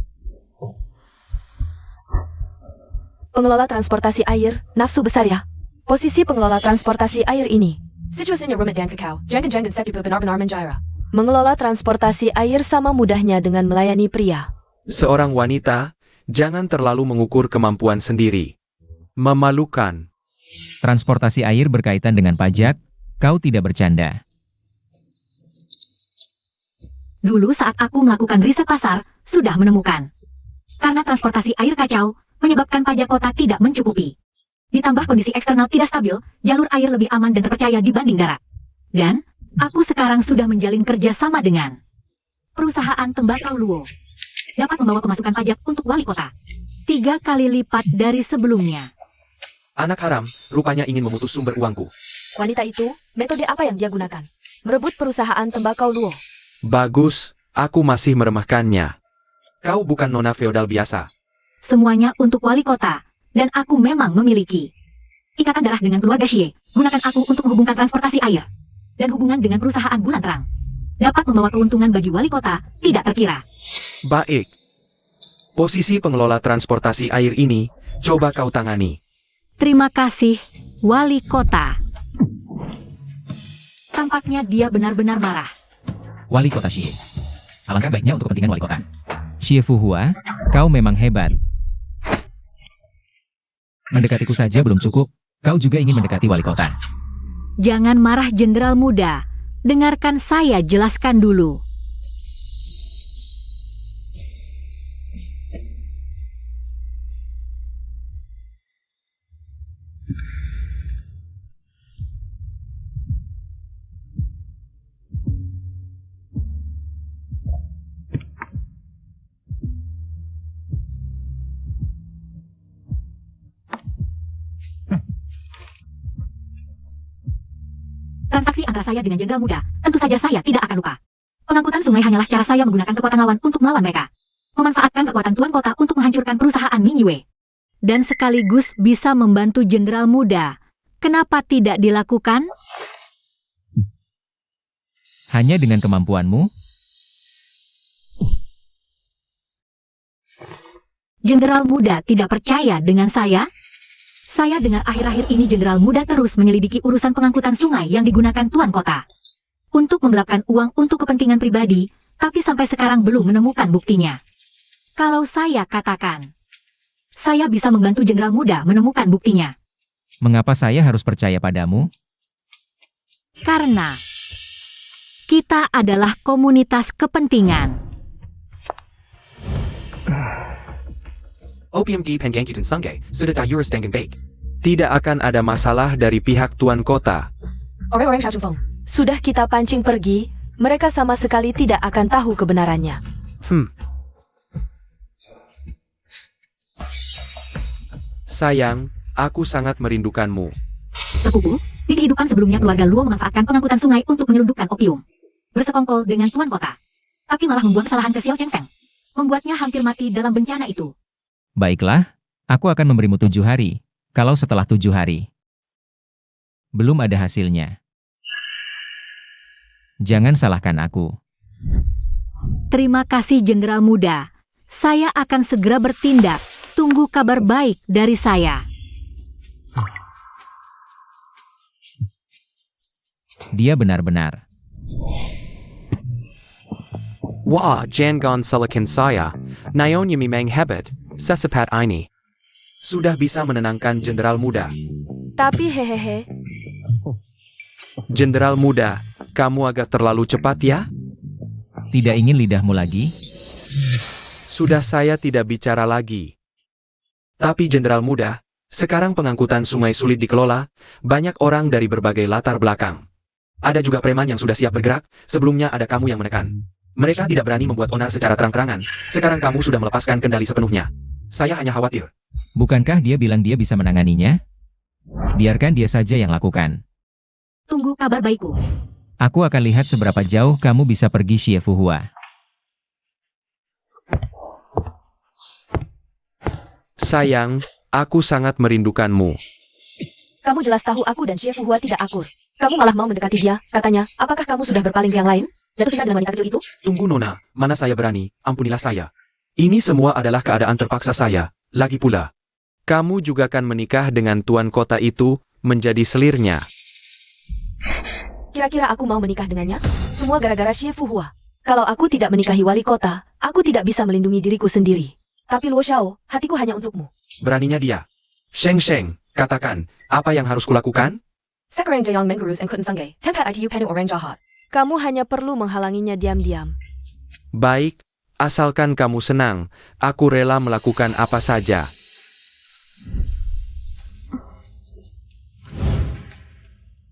Pengelola transportasi air, nafsu besar ya. Posisi pengelola transportasi air ini. Situasinya rumit dan kekau. Jangan-jangan sepupu benar-benar menjara. Mengelola transportasi air sama mudahnya dengan melayani pria. Seorang wanita, jangan terlalu mengukur kemampuan sendiri. Memalukan. Transportasi air berkaitan dengan pajak, kau tidak bercanda. Dulu saat aku melakukan riset pasar, sudah menemukan. Karena transportasi air kacau, menyebabkan pajak kota tidak mencukupi. Ditambah kondisi eksternal tidak stabil, jalur air lebih aman dan terpercaya dibanding darat. Dan, aku sekarang sudah menjalin kerja sama dengan perusahaan tembakau Luo. Dapat membawa pemasukan pajak untuk wali kota 3 kali lipat dari sebelumnya. Anak haram, rupanya ingin memutus sumber uangku. Wanita itu, metode apa yang dia gunakan? Merebut perusahaan tembakau Luo. Bagus, aku masih meremehkannya. Kau bukan nona feodal biasa. Semuanya untuk wali kota, dan aku memang memiliki ikatan darah dengan keluarga Xie. Gunakan aku untuk menghubungkan transportasi air. Dan hubungan dengan perusahaan bulan terang. Dapat membawa keuntungan bagi wali kota, tidak terkira. Baik. Posisi pengelola transportasi air ini, coba kau tangani. Terima kasih, wali kota. Tampaknya dia benar-benar marah. Wali kota Xie. Alangkah baiknya untuk kepentingan wali kota. Xie Fuhua, kau memang hebat. Mendekatiku saja belum cukup, kau juga ingin mendekati wali kota. Jangan marah jenderal muda. Dengarkan saya jelaskan dulu. Transaksi antara saya dengan Jenderal Muda, tentu saja saya tidak akan lupa. Pengangkutan sungai hanyalah cara saya menggunakan kekuatan lawan untuk melawan mereka. Memanfaatkan kekuatan Tuan Kota untuk menghancurkan perusahaan Ming Yue. Dan sekaligus bisa membantu Jenderal Muda. Kenapa tidak dilakukan? Hanya dengan kemampuanmu? Jenderal Muda tidak percaya dengan saya? Saya dengar akhir-akhir ini Jenderal Muda terus menyelidiki urusan pengangkutan sungai yang digunakan Tuan Kota. Untuk menggelapkan uang untuk kepentingan pribadi, tapi sampai sekarang belum menemukan buktinya. Kalau saya katakan, saya bisa membantu Jenderal Muda menemukan buktinya. Mengapa saya harus percaya padamu? Karena kita adalah komunitas kepentingan. Opium di Penggangkutan Sungai sudah Dayurus dengan baik. Tidak akan ada masalah dari pihak Tuan Kota. Orang-orang Xiao Chengfeng, sudah kita pancing pergi, mereka sama sekali tidak akan tahu kebenarannya. Sayang, aku sangat merindukanmu. Sepupu, di kehidupan sebelumnya keluarga Luo memanfaatkan pengangkutan sungai untuk menyelundupkan opium. Bersekongkol dengan Tuan Kota. Tapi malah membuat kesalahan ke Xiao Chengfeng. Membuatnya hampir mati dalam bencana itu. Baiklah, aku akan memberimu 7 hari. Kalau setelah 7 hari belum ada hasilnya, jangan salahkan aku. Terima kasih Jenderal Muda. Saya akan segera bertindak. Tunggu kabar baik dari saya. Dia benar-benar. Wah, jangan salahkan saya. Naon memang hebat. Sesepat ini. Sudah bisa menenangkan Jenderal Muda. Tapi hehehe, Jenderal Muda, kamu agak terlalu cepat ya? Tidak ingin lidahmu lagi? Sudah saya tidak bicara lagi. Tapi Jenderal Muda, sekarang pengangkutan sungai sulit dikelola, banyak orang dari berbagai latar belakang. Ada juga preman yang sudah siap bergerak, sebelumnya ada kamu yang menekan. Mereka tidak berani membuat onar secara terang-terangan, sekarang kamu sudah melepaskan kendali sepenuhnya. Saya hanya khawatir. Bukankah dia bilang dia bisa menanganinya? Biarkan dia saja yang lakukan. Tunggu kabar baikku. Aku akan lihat seberapa jauh kamu bisa pergi, Xie Fuhua. Sayang, aku sangat merindukanmu. kamu jelas tahu aku dan Xie Fuhua tidak akur. Kamu malah mau mendekati dia, katanya, apakah kamu sudah berpaling ke yang lain? Jatuh cinta dengan wanita kecil itu? Tunggu Nona, mana saya berani, ampunilah saya. Ini semua adalah keadaan terpaksa saya, lagi pula. Kamu juga akan menikah dengan Tuan Kota itu, menjadi selirnya. Kira-kira aku mau menikah dengannya? Semua gara-gara Xie Fuhua. Kalau aku tidak menikahi wali kota, aku tidak bisa melindungi diriku sendiri. Tapi Luo Xiao, hatiku hanya untukmu. Beraninya dia. Sheng Sheng, katakan, apa yang harus kulakukan? Sekarang Jayong Menggurus and Kuten Sangge, tempat itu penuh orang jahat. Kamu hanya perlu menghalanginya diam-diam. Baik, asalkan kamu senang, aku rela melakukan apa saja.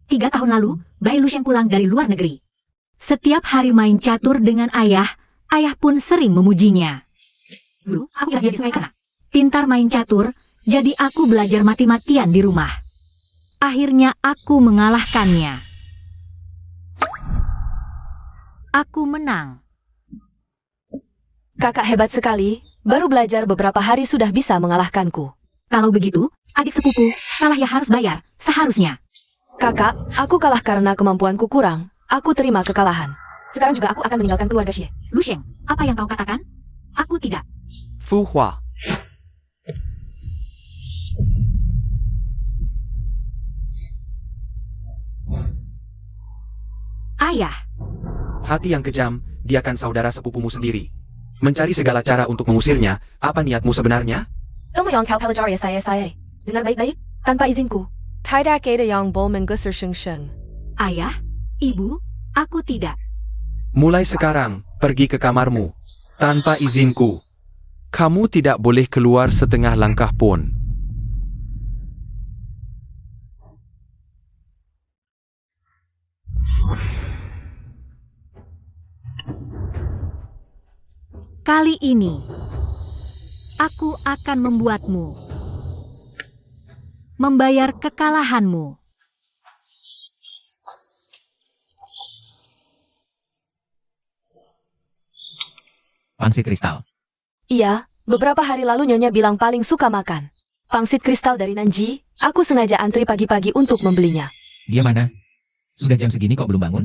Tiga tahun lalu, Bai Lusheng pulang dari luar negeri. Setiap hari main catur dengan ayah pun sering memujinya. Dulu, aku kira dia di sungai karena pintar main catur, jadi aku belajar mati-matian di rumah. Akhirnya aku mengalahkannya. Aku menang. Kakak hebat sekali, baru belajar beberapa hari sudah bisa mengalahkanku. Kalau begitu, adik sepupu, kalah ya harus bayar, seharusnya. Kakak, aku kalah karena kemampuanku kurang. Aku terima kekalahan. Sekarang juga aku akan meninggalkan keluarga Xie. Lusheng, apa yang kau katakan? Aku tidak. Fuhua. Ayah, Hati yang kejam, dia kan saudara sepupumu sendiri. Mencari segala cara untuk mengusirnya, apa niatmu sebenarnya? Ilmu yang kau pelajari saya. Dengar baik-baik, tanpa izinku. Tidak ada yang boleh menggusur Sheng. ayah, ibu, aku tidak. Mulai sekarang, pergi ke kamarmu. Tanpa izinku. Kamu tidak boleh keluar setengah langkah pun. Kali ini, aku akan membuatmu membayar kekalahanmu. Pangsit kristal. Iya, beberapa hari lalu Nyonya bilang paling suka makan pangsit kristal dari Nanji. Aku sengaja antri pagi-pagi untuk membelinya. Dia mana? Sudah jam segini kok belum bangun?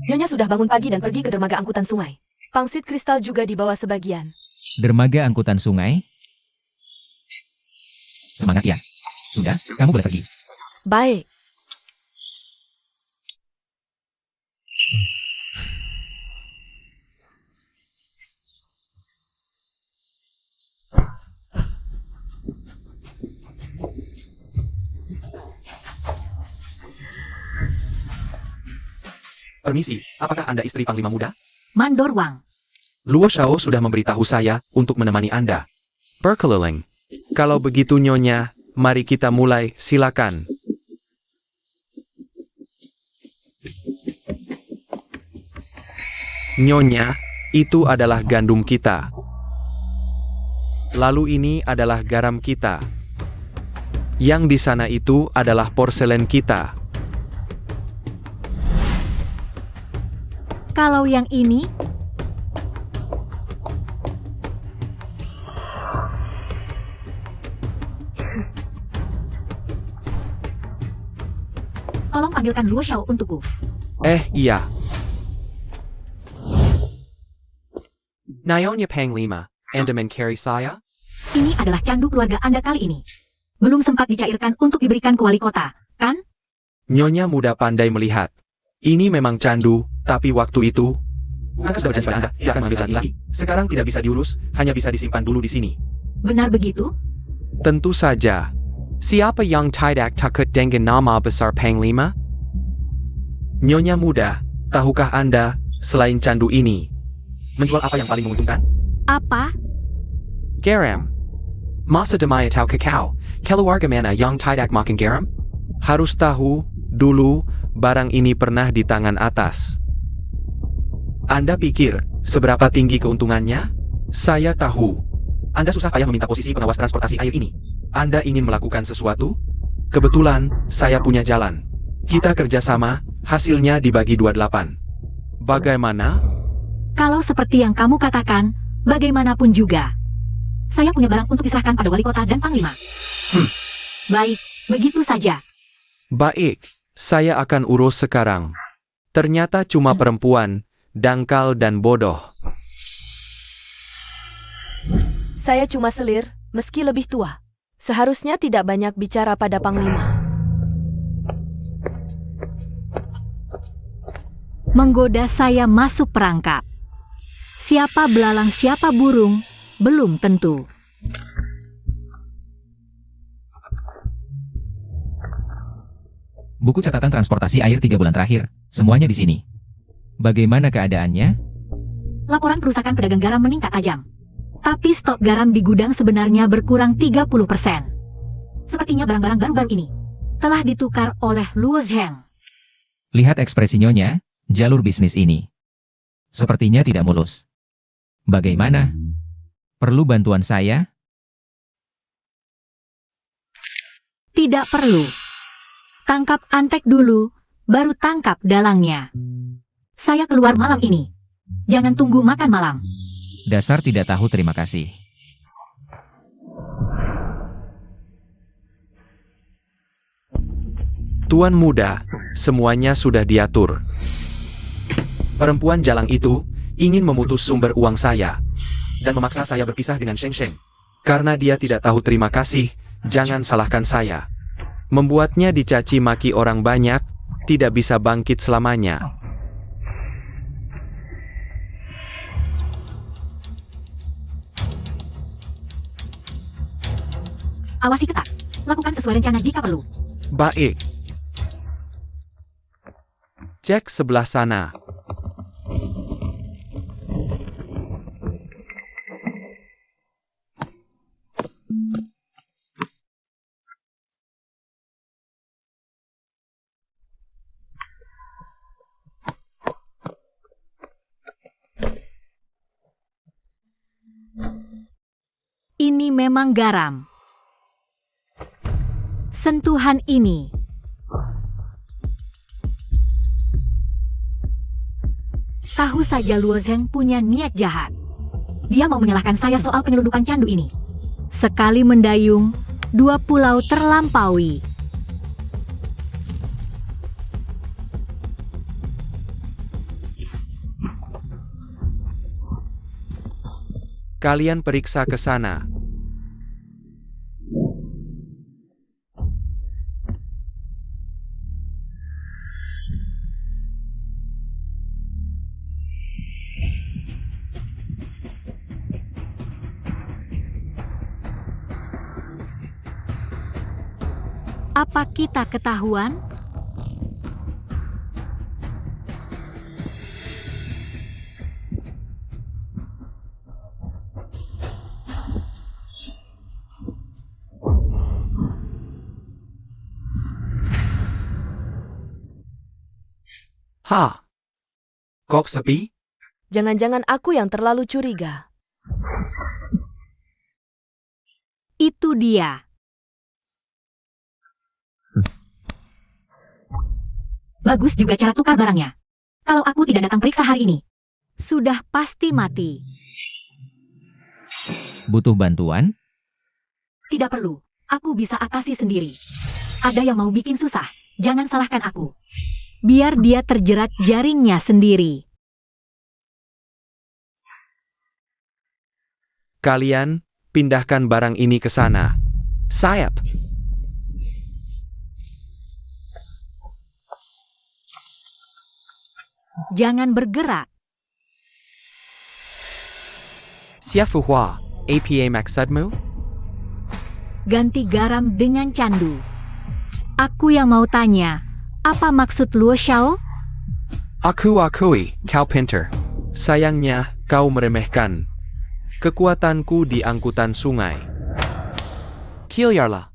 Nyonya sudah bangun pagi dan pergi ke dermaga angkutan sungai. Pangsit kristal juga dibawa sebagian. Dermaga angkutan sungai? Semangat ya. Sudah, kamu boleh pergi. Baik. Permisi, apakah Anda istri Panglima Muda? Mandor Wang. Luo Shao sudah memberitahu saya untuk menemani Anda. Berkeliling. Kalau begitu Nyonya, mari kita mulai, silakan. Nyonya, itu adalah gandum kita. Lalu ini adalah garam kita. Yang di sana itu adalah porselen kita. Kalau yang ini, tolong panggilkan Luo Xiao untukku. Iya. Nyonya Panglima, Anda mencari saya? Ini adalah candu keluarga Anda kali ini. Belum sempat dicairkan untuk diberikan ke wali kota, kan? Nyonya Muda pandai melihat. Ini memang candu, tapi waktu itu... Bukankah sudah berjanji pada Anda tidak akan mengambil jalan lagi? Sekarang tidak bisa diurus, hanya bisa disimpan dulu di sini. Benar begitu? Tentu saja. Siapa yang tidak takut dengan nama besar Panglima? Nyonya Muda, tahukah Anda, selain candu ini, menjual apa yang paling menguntungkan? Apa? Garam. Masa demaya tahu kakao, keluarga mana yang tidak makan garam? Harus tahu, dulu, barang ini pernah di tangan atas. Anda pikir, seberapa tinggi keuntungannya? Saya tahu. Anda susah payah meminta posisi pengawas transportasi air ini. Anda ingin melakukan sesuatu? Kebetulan, saya punya jalan. Kita kerjasama, hasilnya dibagi 28. Bagaimana? Kalau seperti yang kamu katakan, bagaimanapun juga. Saya punya barang untuk diserahkan pada wali kota dan panglima. Baik, begitu saja. Baik, saya akan urus sekarang. Ternyata cuma perempuan, dangkal dan bodoh. Saya cuma selir, meski lebih tua. Seharusnya tidak banyak bicara pada panglima. Menggoda saya masuk perangkap. Siapa belalang siapa burung, belum tentu. Buku catatan transportasi air 3 bulan terakhir, semuanya di sini. Bagaimana keadaannya? Laporan kerusakan pedagang garam meningkat tajam. Tapi stok garam di gudang sebenarnya berkurang 30%. Sepertinya barang-barang baru-baru ini telah ditukar oleh Luo Zheng. Lihat ekspresi Nyonya, jalur bisnis ini. Sepertinya tidak mulus. Bagaimana? Perlu bantuan saya? Tidak perlu. Tangkap antek dulu, baru tangkap dalangnya. Saya keluar malam ini. Jangan tunggu makan malam. Dasar tidak tahu terima kasih. Tuan Muda, semuanya sudah diatur. Perempuan jalang itu ingin memutus sumber uang saya dan memaksa saya berpisah dengan Sheng Sheng. Karena dia tidak tahu terima kasih, jangan salahkan saya. Membuatnya dicaci maki orang banyak, tidak bisa bangkit selamanya. Awasi ketat. Lakukan sesuai rencana jika perlu. Baik. Cek sebelah sana. Ini memang garam. Sentuhan ini. Tahu saja Luo Zheng punya niat jahat. Dia mau menyalahkan saya soal penyelundupan candu ini. Sekali mendayung, 2 pulau terlampaui. Kalian periksa ke sana. Apa kita ketahuan? Ha! Kok sepi? Jangan-jangan aku yang terlalu curiga. Itu dia. Bagus juga cara tukar barangnya. Kalau aku tidak datang periksa hari ini, sudah pasti mati. Butuh bantuan? Tidak perlu, aku bisa atasi sendiri. Ada yang mau bikin susah, jangan salahkan aku. Biar dia terjerat jaringnya sendiri. Kalian pindahkan barang ini ke sana. Sayap! Jangan bergerak. Siapa Hua? APA maksudmu? Ganti garam dengan candu. Aku yang mau tanya, apa maksud Luo Xiao? Aku akui, kau pinter. Sayangnya, kau meremehkan kekuatanku di angkutan sungai. Kilyarlah.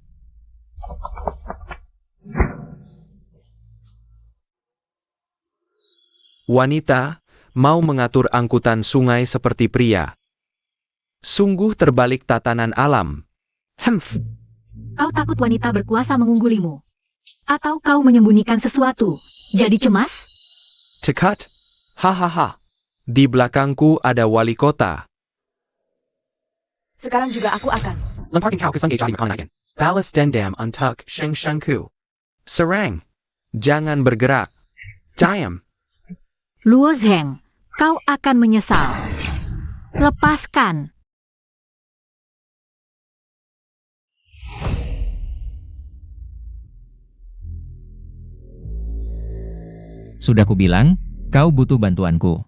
Wanita mau mengatur angkutan sungai seperti pria. Sungguh terbalik tatanan alam. Hemph. Kau takut wanita berkuasa mengunggulimu? Atau kau menyembunyikan sesuatu, jadi cemas? Cekat. Hahaha. Di belakangku ada wali kota. Sekarang juga aku akan. Lemparkan kau ke sungai jadi makanan. Balas dendam untuk Sheng Shengku. Serang. Jangan bergerak. Diam. Luo Zheng, kau akan menyesal. Lepaskan. Sudah kubilang, kau butuh bantuanku.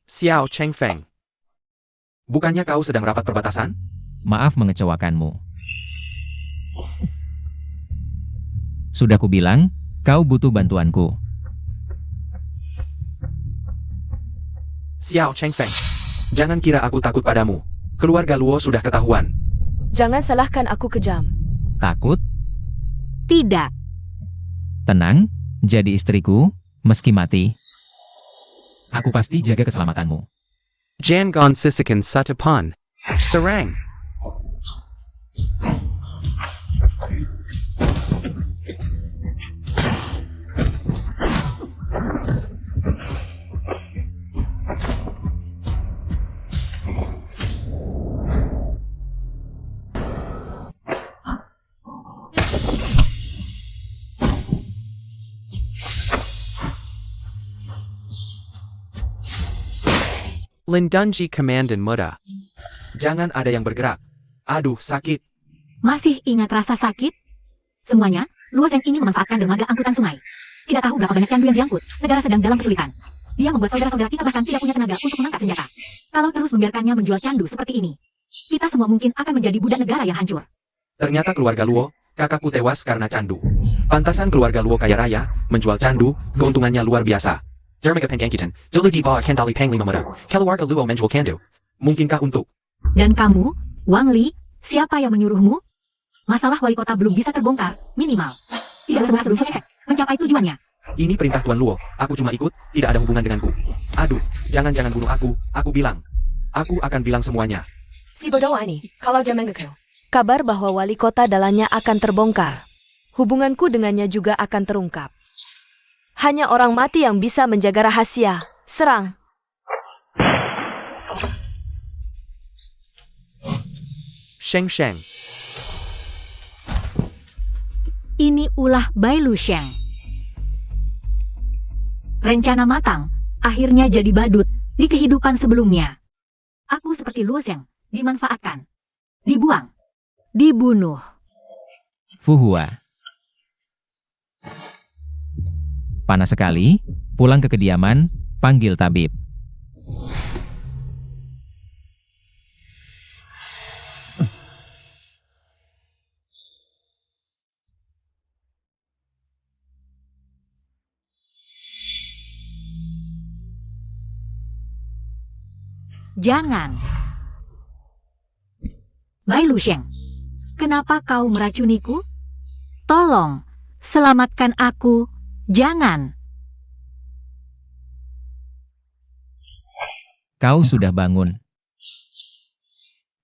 Xiao Chengfeng. Bukannya kau sedang rapat perbatasan? Maaf mengecewakanmu. Sudah kubilang, kau butuh bantuanku. Xiao Chengfeng. Jangan kira aku takut padamu. Keluarga Luo sudah ketahuan. Jangan salahkan aku kejam. Takut? Tidak. Tenang, jadi istriku, meski mati. Aku pasti jaga keselamatanmu. Jangan sisikan satapan. Serang. Lindunji Komandan Muda. Jangan ada yang bergerak. Aduh, sakit. Masih ingat rasa sakit? Semuanya, Luo Zheng ini memanfaatkan dermaga angkutan sungai. Tidak tahu berapa banyak candu yang diangkut, negara sedang dalam kesulitan. Dia membuat saudara-saudara kita bahkan tidak punya tenaga untuk mengangkat senjata. Kalau terus membiarkannya menjual candu seperti ini, kita semua mungkin akan menjadi budak negara yang hancur. Ternyata keluarga Luo, kakakku tewas karena candu. Pantasan keluarga Luo kaya raya, menjual candu, keuntungannya luar biasa. Dermaga Pengangkitan, dulu di bawah kendali Panglima Muda, keluarga Luo menjual candu. Mungkinkah untuk? Dan kamu, Wang Li, siapa yang menyuruhmu? Masalah wali kota belum bisa terbongkar, minimal. Tidak segera sebelum efek, mencapai tujuannya. Ini perintah Tuan Luo, aku cuma ikut, tidak ada hubungan denganku. Aduh, jangan bunuh aku bilang. Aku akan bilang semuanya. Si bodoh ini, kalau jangan gekeu. Kabar bahwa wali kota dalanya akan terbongkar. hubunganku dengannya juga akan terungkap. Hanya orang mati yang bisa menjaga rahasia. Serang. Sheng Sheng. Ini ulah Bai Lu Sheng. Rencana matang, akhirnya jadi badut di kehidupan sebelumnya. Aku seperti Luo Sheng, dimanfaatkan, dibuang, dibunuh. Fu Hua. Panas sekali, pulang ke kediaman, panggil tabib. Jangan. Bai Lu Sheng, kenapa kau meracuniku? Tolong, selamatkan aku. Jangan. Kau sudah bangun.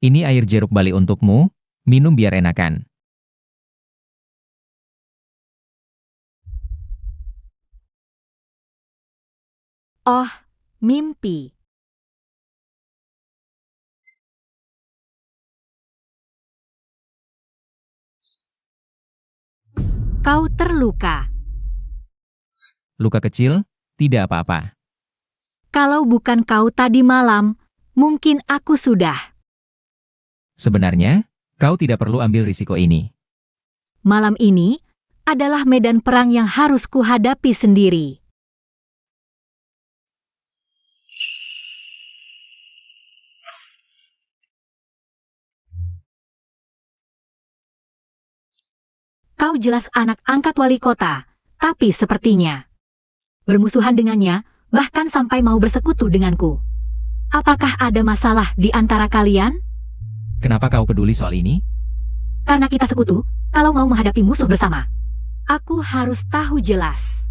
Ini air jeruk bali untukmu, minum biar enakan. Oh, mimpi. Kau terluka. Luka kecil, tidak apa-apa. Kalau bukan kau tadi malam, mungkin aku sudah. Sebenarnya, kau tidak perlu ambil risiko ini. Malam ini adalah medan perang yang harus kuhadapi sendiri. Kau jelas anak angkat wali kota, tapi sepertinya bermusuhan dengannya, bahkan sampai mau bersekutu denganku. Apakah ada masalah di antara kalian? Kenapa kau peduli soal ini? Karena kita sekutu, kalau mau menghadapi musuh bersama. Aku harus tahu jelas.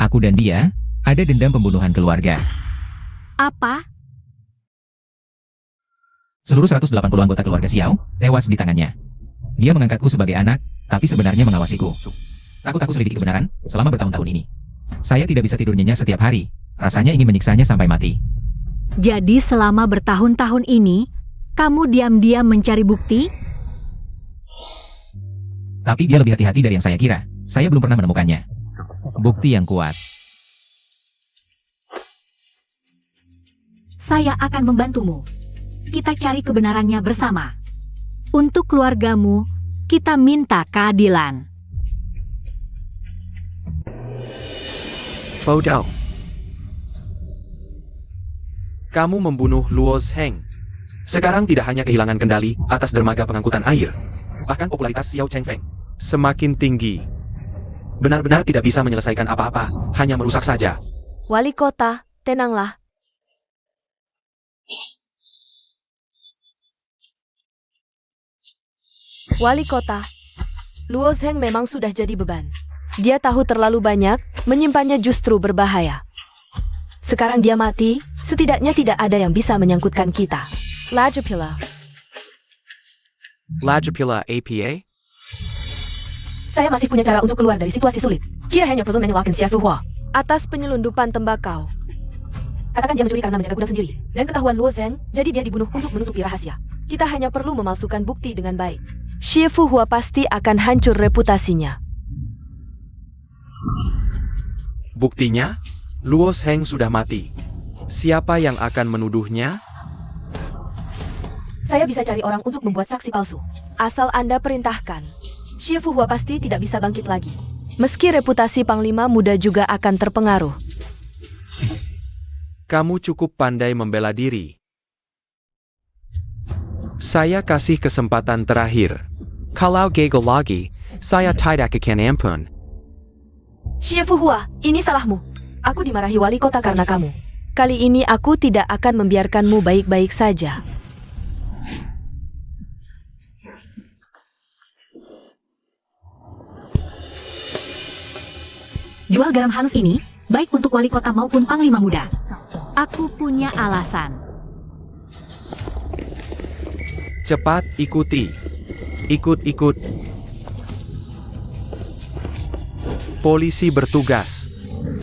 Aku dan dia, ada dendam pembunuhan keluarga. Apa? Seluruh 180 anggota keluarga Xiao, tewas di tangannya. Dia mengangkatku sebagai anak, tapi sebenarnya mengawasiku. Takut aku selidiki kebenaran, selama bertahun-tahun ini. Saya tidak bisa tidur nyenyak setiap hari, rasanya ingin menyiksanya sampai mati. Jadi selama bertahun-tahun ini, kamu diam-diam mencari bukti? Tapi dia lebih hati-hati dari yang saya kira. Saya belum pernah menemukannya. Bukti yang kuat. Saya akan membantumu. Kita cari kebenarannya bersama. Untuk keluargamu, kita minta keadilan. Bodoh. Kamu membunuh Luo Sheng. Sekarang tidak hanya kehilangan kendali atas dermaga pengangkutan air, bahkan popularitas Xiao Chengfeng semakin tinggi. Benar-benar tidak bisa menyelesaikan apa-apa, hanya merusak saja. Wali kota, tenanglah. Wali kota, Luo Sheng memang sudah jadi beban. Dia tahu terlalu banyak, menyimpannya justru berbahaya. Sekarang dia mati, setidaknya tidak ada yang bisa menyangkutkan kita. Lajapila. Lajapila APA? Saya masih punya cara untuk keluar dari situasi sulit. Kia hanya perlu menelakkan Xia Fuhua atas penyelundupan tembakau. Katakan dia mencuri karena menjaga kuda sendiri. Dan ketahuan Luo Sheng, jadi dia dibunuh untuk menutupi rahasia. Kita hanya perlu memalsukan bukti dengan baik. Xie Fuhua pasti akan hancur reputasinya. Buktinya, Luo Sheng sudah mati. Siapa yang akan menuduhnya? Saya bisa cari orang untuk membuat saksi palsu. Asal Anda perintahkan. Xie Fuhua pasti tidak bisa bangkit lagi. Meski reputasi Panglima Muda juga akan terpengaruh. Kamu cukup pandai membela diri. Saya kasih kesempatan terakhir. Kalau gagal lagi, saya tidak akan ampun. Xie Fuhua, ini salahmu. Aku dimarahi wali kota karena kamu. Kali ini aku tidak akan membiarkanmu baik-baik saja. Jual garam halus ini, baik untuk wali kota maupun panglima muda. Aku punya alasan. Cepat ikuti. Ikut-ikut. Polisi bertugas.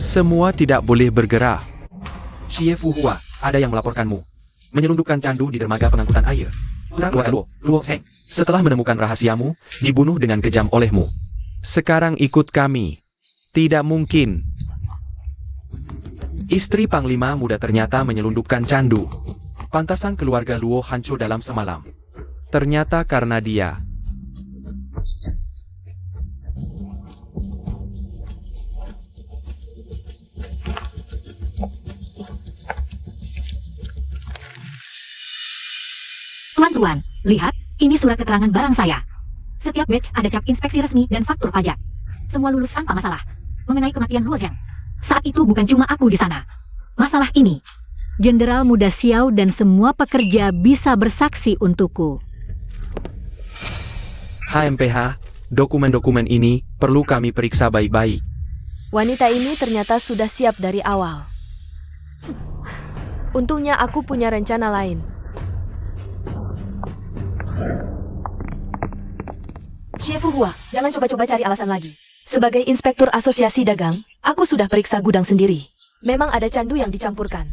Semua tidak boleh bergerak. Xie Fuhua, ada yang melaporkanmu. Menyelundupkan candu di dermaga pengangkutan air. Putra keluarga Luo Zheng, setelah menemukan rahasiamu, dibunuh dengan kejam olehmu. Sekarang ikut kami. Tidak mungkin. Istri Panglima muda ternyata menyelundupkan candu. Pantasan keluarga Luo hancur dalam semalam. Ternyata karena dia. Tuan-tuan, lihat, ini surat keterangan barang saya. Setiap batch ada cap inspeksi resmi dan faktur pajak. Semua lulus tanpa masalah. Mengenai kematian Luo Zhang, saat itu bukan cuma aku di sana. Masalah ini, Jenderal Muda Xiao dan semua pekerja bisa bersaksi untukku. HMPH, dokumen-dokumen ini perlu kami periksa baik-baik. Wanita ini ternyata sudah siap dari awal. Untungnya aku punya rencana lain. Xie Fuhua, jangan coba-coba cari alasan lagi. Sebagai inspektur asosiasi dagang, aku sudah periksa gudang sendiri. Memang ada candu yang dicampurkan.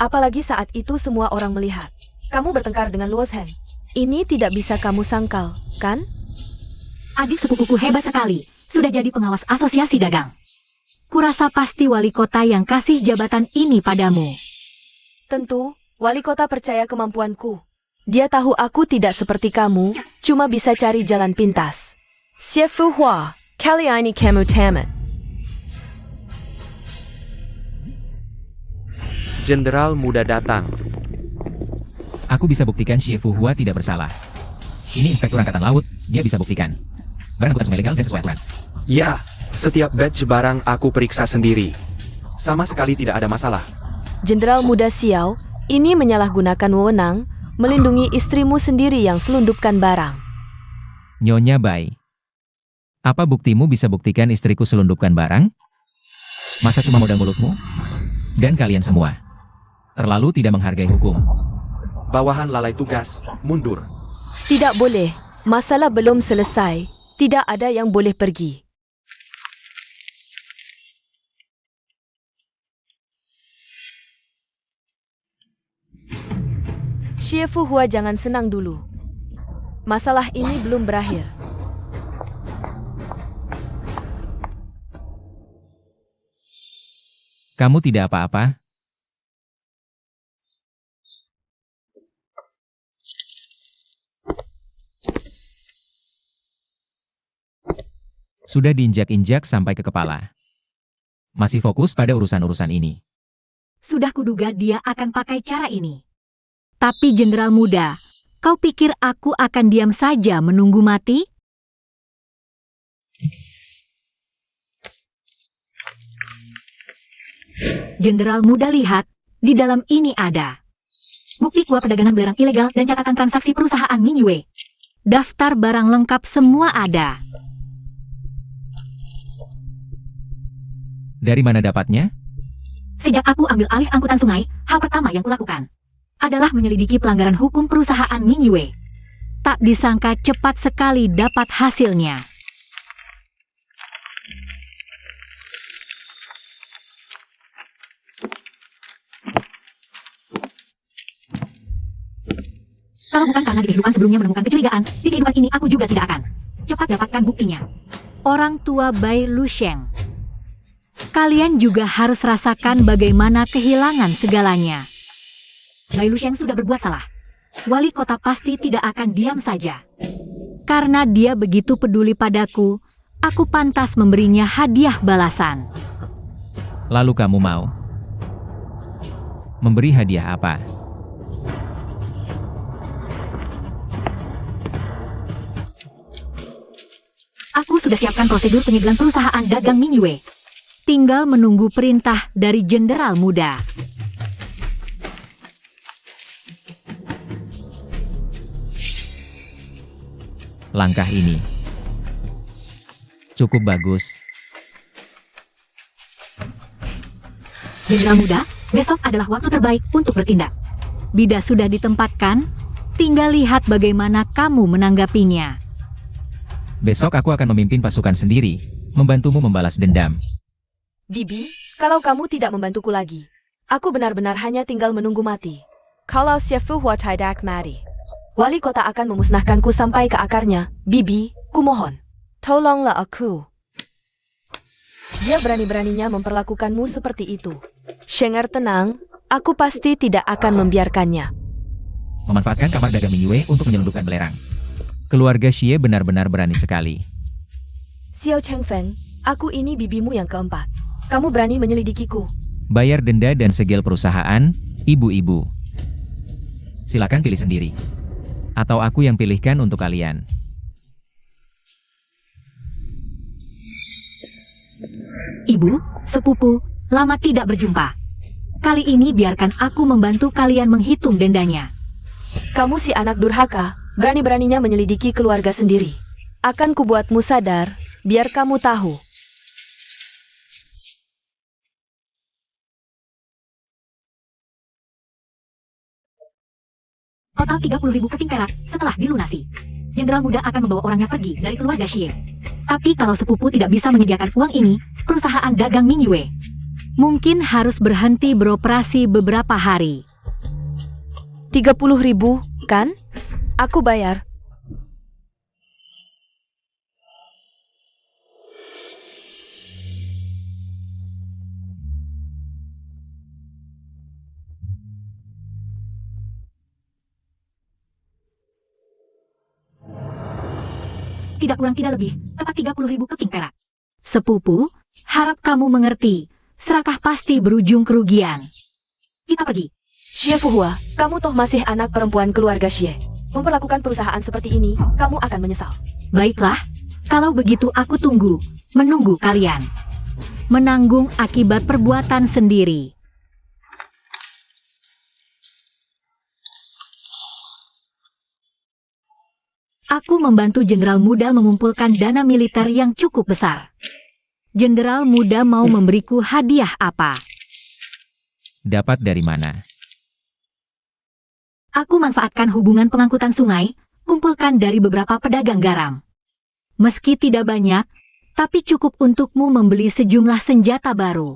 Apalagi saat itu semua orang melihat. Kamu bertengkar dengan Luo Zheng. Ini tidak bisa kamu sangkal, kan? Adik sepupuku hebat sekali, sudah jadi pengawas asosiasi dagang. Kurasa pasti wali kota yang kasih jabatan ini padamu. Tentu, wali kota percaya kemampuanku. Dia tahu aku tidak seperti kamu, cuma bisa cari jalan pintas. Xie Fuhua, kali ini kamu tamat. Jenderal muda datang. Aku bisa buktikan Xie Fuhua tidak bersalah. Ini Inspektur Angkatan Laut, dia bisa buktikan. Barang bukan semua legal dan sesuai aturan. Ya, setiap batch barang aku periksa sendiri. Sama sekali tidak ada masalah. Jenderal Muda Xiao, ini menyalahgunakan wewenang, melindungi istrimu sendiri yang selundupkan barang. Nyonya Bai. Apa buktimu bisa buktikan istriku selundupkan barang? Masa cuma modal mulutmu? Dan kalian semua terlalu tidak menghargai hukum. Bawahan lalai tugas, mundur. Tidak boleh, masalah belum selesai, tidak ada yang boleh pergi. Xie Fuhua jangan senang dulu. Masalah ini belum berakhir. Kamu tidak apa-apa? Sudah diinjak-injak sampai ke kepala. Masih fokus pada urusan-urusan ini. Sudah kuduga dia akan pakai cara ini. Tapi Jenderal Muda, kau pikir aku akan diam saja menunggu mati? Jenderal Muda lihat, di dalam ini ada bukti kuah perdagangan barang ilegal dan catatan transaksi perusahaan Mingyue. Daftar barang lengkap semua ada. Dari mana dapatnya? Sejak aku ambil alih angkutan sungai, hal pertama yang kulakukan adalah menyelidiki pelanggaran hukum perusahaan Mingyue. Tak disangka cepat sekali dapat hasilnya. Kalau bukan karena di kehidupan sebelumnya menemukan kecurigaan, di kehidupan ini aku juga tidak akan cepat dapatkan buktinya. Orang tua Bai Lusheng. Kalian juga harus rasakan bagaimana kehilangan segalanya. Bai Lusheng sudah berbuat salah. Wali kota pasti tidak akan diam saja. Karena dia begitu peduli padaku, aku pantas memberinya hadiah balasan. Lalu kamu mau memberi hadiah apa? Aku sudah siapkan prosedur penyegelan perusahaan dagang Mingyue. Tinggal menunggu perintah dari Jenderal Muda. Langkah ini cukup bagus. Jenderal Muda, besok adalah waktu terbaik untuk bertindak. Bida sudah ditempatkan, tinggal lihat bagaimana kamu menanggapinya. Besok aku akan memimpin pasukan sendiri, membantumu membalas dendam. Bibi, kalau kamu tidak membantuku lagi, aku benar-benar hanya tinggal menunggu mati. Kalau Xie Fuhua tidak mati, wali kota akan memusnahkanku sampai ke akarnya. Bibi, kumohon, tolonglah aku. Dia berani-beraninya memperlakukanmu seperti itu. Shenger tenang, aku pasti tidak akan membiarkannya. Memanfaatkan kamar dagang Mingyue untuk menyelundupkan belerang. Keluarga Xie benar-benar berani sekali. Xiao Chengfeng, aku ini bibimu yang keempat. Kamu berani menyelidikiku. Bayar denda dan segel perusahaan, ibu-ibu. Silakan pilih sendiri. Atau aku yang pilihkan untuk kalian. Ibu, sepupu, lama tidak berjumpa. Kali ini biarkan aku membantu kalian menghitung dendanya. Kamu si anak durhaka, berani-beraninya menyelidiki keluarga sendiri. Akan kubuatmu sadar, biar kamu tahu. Total 30.000 keping perak setelah dilunasi. Jenderal muda akan membawa orangnya pergi dari keluarga Xie. Tapi kalau sepupu tidak bisa menyediakan uang ini, perusahaan dagang Mingyue mungkin harus berhenti beroperasi beberapa hari. 30.000, kan? Aku bayar. Tidak kurang tidak lebih, tepat 30.000 keping perak. Sepupu, harap kamu mengerti, serakah pasti berujung kerugian. Kita pergi. Xie Fuhua, kamu toh masih anak perempuan keluarga Xie. Memperlakukan perusahaan seperti ini, kamu akan menyesal. Baiklah, kalau begitu aku menunggu kalian. Menanggung akibat perbuatan sendiri. Aku membantu Jenderal Muda mengumpulkan dana militer yang cukup besar. Jenderal Muda mau memberiku hadiah apa? Dapat dari mana? Aku manfaatkan hubungan pengangkutan sungai, kumpulkan dari beberapa pedagang garam. Meski tidak banyak, tapi cukup untukmu membeli sejumlah senjata baru.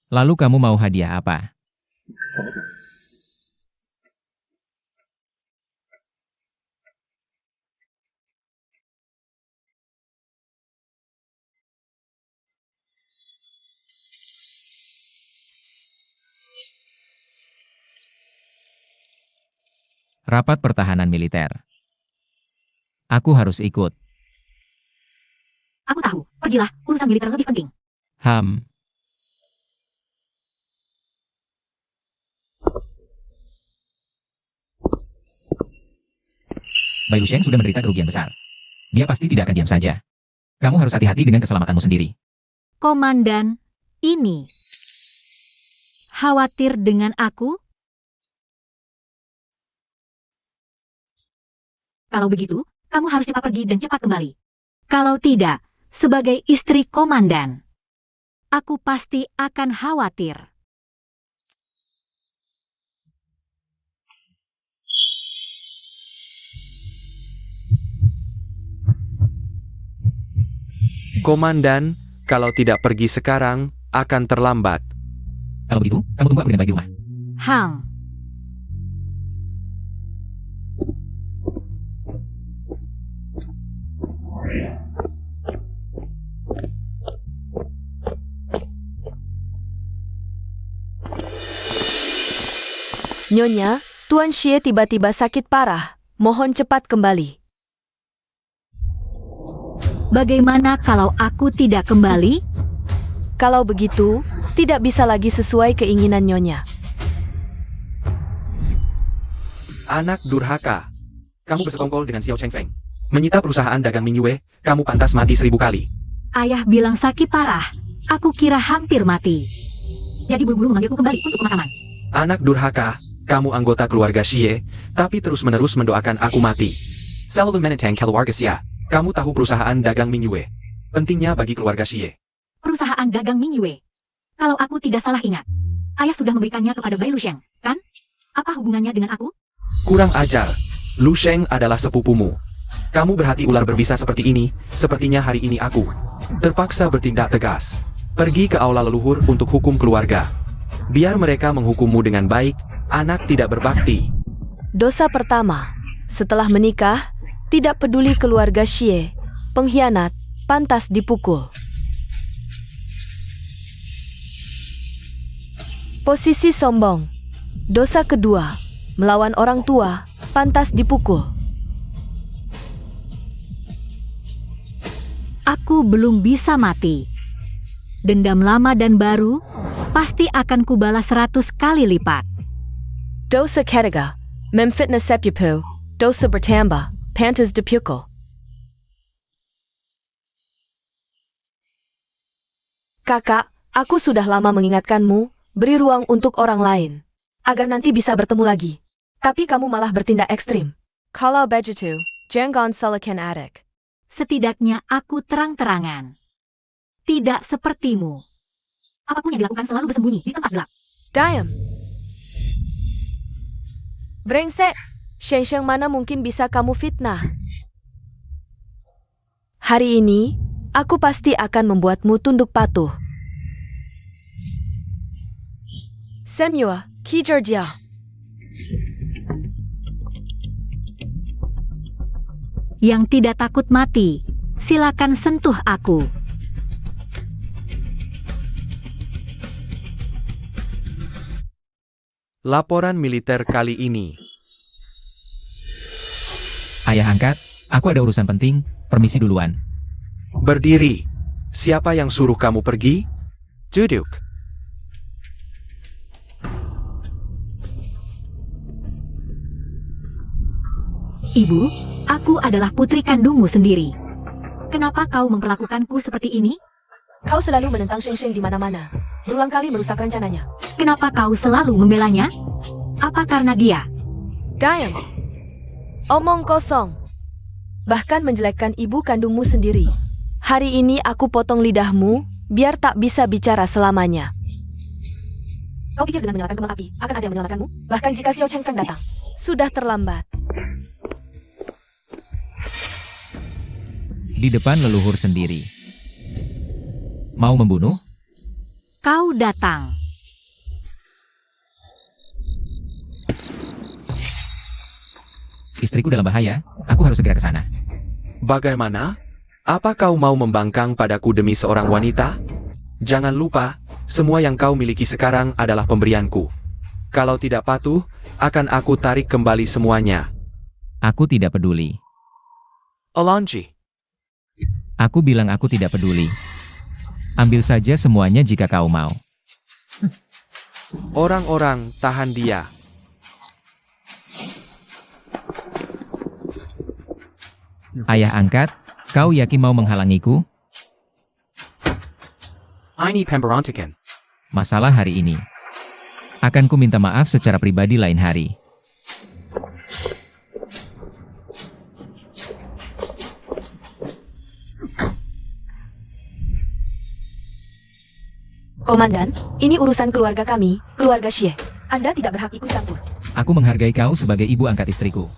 Lalu kamu mau hadiah apa? Rapat pertahanan militer. Aku harus ikut. Aku tahu, pergilah, urusan militer lebih penting. Bai Lusheng sudah menderita kerugian besar. Dia pasti tidak akan diam saja. Kamu harus hati-hati dengan keselamatanmu sendiri. Komandan, ini. Khawatir dengan aku? Kalau begitu, kamu harus cepat pergi dan cepat kembali. Kalau tidak, sebagai istri komandan, aku pasti akan khawatir. Komandan, kalau tidak pergi sekarang, akan terlambat. Kalau begitu, kamu tunggu aku dengan baik di rumah. Nyonya, Tuan Xie tiba-tiba sakit parah. Mohon cepat kembali. Bagaimana kalau aku tidak kembali? Kalau begitu, tidak bisa lagi sesuai keinginan Nyonya. Anak durhaka. Kamu bersekongkol dengan Xiao Chengfeng. Menyita perusahaan dagang Mingyue, kamu pantas mati 1000 kali. Ayah bilang sakit parah. Aku kira hampir mati. Jadi buru-buru memanggilku kembali untuk pemakaman. Anak durhaka, kamu anggota keluarga Xie, tapi terus-menerus mendoakan aku mati. Selalu menentang keluarga Xie. Kamu tahu perusahaan dagang Mingyue. Pentingnya bagi keluarga Xie. Perusahaan dagang Mingyue. Kalau aku tidak salah ingat, ayah sudah memberikannya kepada Bai Lusheng, kan? Apa hubungannya dengan aku? Kurang ajar. Lu Sheng adalah sepupumu. Kamu berhati ular berbisa seperti ini, sepertinya hari ini aku terpaksa bertindak tegas. Pergi ke aula leluhur untuk hukum keluarga. Biar mereka menghukummu dengan baik, anak tidak berbakti. Dosa pertama, setelah menikah, tidak peduli keluarga Xie, pengkhianat, pantas dipukul. Posisi sombong. Dosa kedua, melawan orang tua, pantas dipukul. Aku belum bisa mati. Dendam lama dan baru pasti akan kubalas 100 kali lipat. Dosa ketiga, memfitnah sepupu, dosa bertambah, pantas dipukul. Kakak, aku sudah lama mengingatkanmu, beri ruang untuk orang lain, agar nanti bisa bertemu lagi. Tapi kamu malah bertindak ekstrim. Kalau begitu, jangan salahkan adik. Setidaknya aku terang-terangan. Tidak sepertimu. Apapun yang dilakukan selalu bersembunyi di tempat gelap. Diam. Brengsek, Sheng mana mungkin bisa kamu fitnah? Hari ini, aku pasti akan membuatmu tunduk patuh. Semua, kejar dia. Yang tidak takut mati, silakan sentuh aku. Laporan militer kali ini. Ayah angkat, aku ada urusan penting, permisi duluan. Berdiri. Siapa yang suruh kamu pergi? Duduk. Ibu, aku adalah putri kandungmu sendiri. Kenapa kau memperlakukanku seperti ini? Kau selalu menentang Sheng di mana-mana. Berulang kali merusak rencananya. Kenapa kau selalu membelanya? Apa karena dia? Diam. Omong kosong. Bahkan menjelekkan ibu kandungmu sendiri. Hari ini aku potong lidahmu, biar tak bisa bicara selamanya. Kau pikir dengan menyalakan kembang api, akan ada yang menyelamatkanmu? Bahkan jika Xiao Cheng Feng datang, sudah terlambat. Di depan leluhur sendiri. Mau membunuh? Kau datang. Istriku dalam bahaya, aku harus segera ke sana. Bagaimana? Apa kau mau membangkang padaku demi seorang wanita? Jangan lupa, semua yang kau miliki sekarang adalah pemberianku. Kalau tidak patuh, akan aku tarik kembali semuanya. Aku tidak peduli. Alonji. Aku bilang aku tidak peduli. Ambil saja semuanya jika kau mau. Orang-orang, tahan dia. Ayah angkat, kau yakin mau menghalangiku? Ini pemberontakan. Masalah hari ini. Akan ku minta maaf secara pribadi lain hari. Komandan, ini urusan keluarga kami, keluarga Xie. Anda tidak berhak ikut campur. Aku menghargai kau sebagai ibu angkat istriku.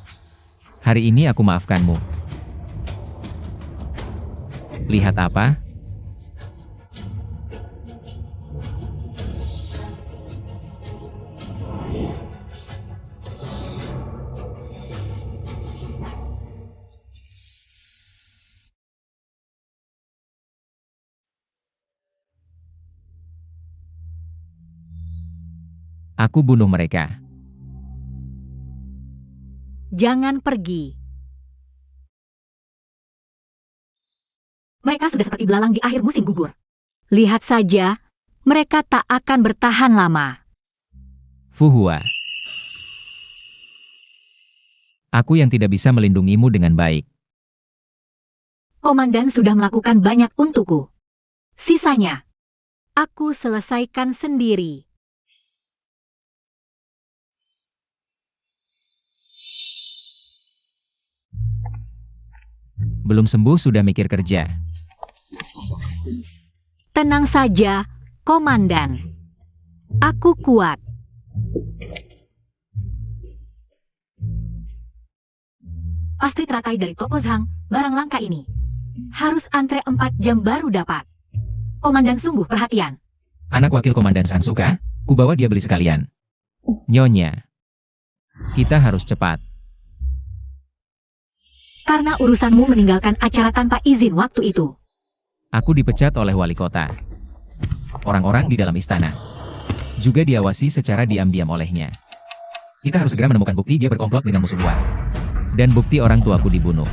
Hari ini aku maafkanmu. Lihat apa? Aku bunuh mereka. Jangan pergi. Mereka sudah seperti belalang di akhir musim gugur. Lihat saja, mereka tak akan bertahan lama. Fuhua. Aku yang tidak bisa melindungimu dengan baik. Komandan sudah melakukan banyak untukku. Sisanya, aku selesaikan sendiri. Belum sembuh sudah mikir kerja. Tenang saja, Komandan. Aku kuat. Pasti teratai dari toko Zhang, barang langka ini. Harus antre 4 jam baru dapat. Komandan sungguh perhatian. Anak wakil Komandan Sang suka, kubawa dia beli sekalian. Nyonya. Kita harus cepat. Karena urusanmu meninggalkan acara tanpa izin waktu itu. Aku dipecat oleh wali kota. Orang-orang di dalam istana juga diawasi secara diam-diam olehnya. Kita harus segera menemukan bukti dia berkomplot dengan musuh luar. Dan bukti orang tuaku dibunuh.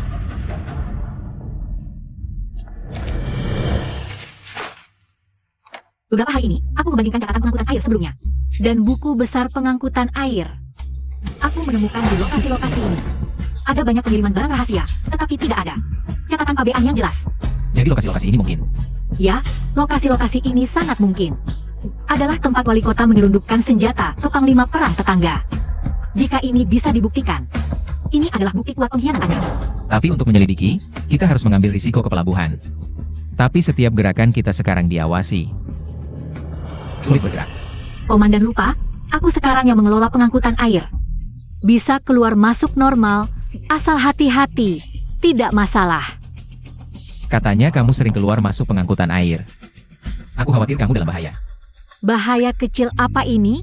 Beberapa hari ini, aku membandingkan catatan pengangkutan air sebelumnya. Dan buku besar pengangkutan air. Aku menemukan di lokasi-lokasi ini. Ada banyak pengiriman barang rahasia, tetapi tidak ada catatan pabean yang jelas. Jadi lokasi-lokasi ini mungkin. Ya, lokasi-lokasi ini sangat mungkin. Adalah tempat wali kota menyelundupkan senjata ke panglima perang tetangga. Jika ini bisa dibuktikan, ini adalah bukti kuat pengkhianatannya. Tapi untuk menyelidiki, kita harus mengambil risiko ke pelabuhan. Tapi setiap gerakan kita sekarang diawasi. Sulit bergerak. Komandan lupa, aku sekarang yang mengelola pengangkutan air. Bisa keluar masuk normal, asal hati-hati, tidak masalah. Katanya kamu sering keluar masuk pengangkutan air. Aku khawatir kamu dalam bahaya. Bahaya kecil apa ini?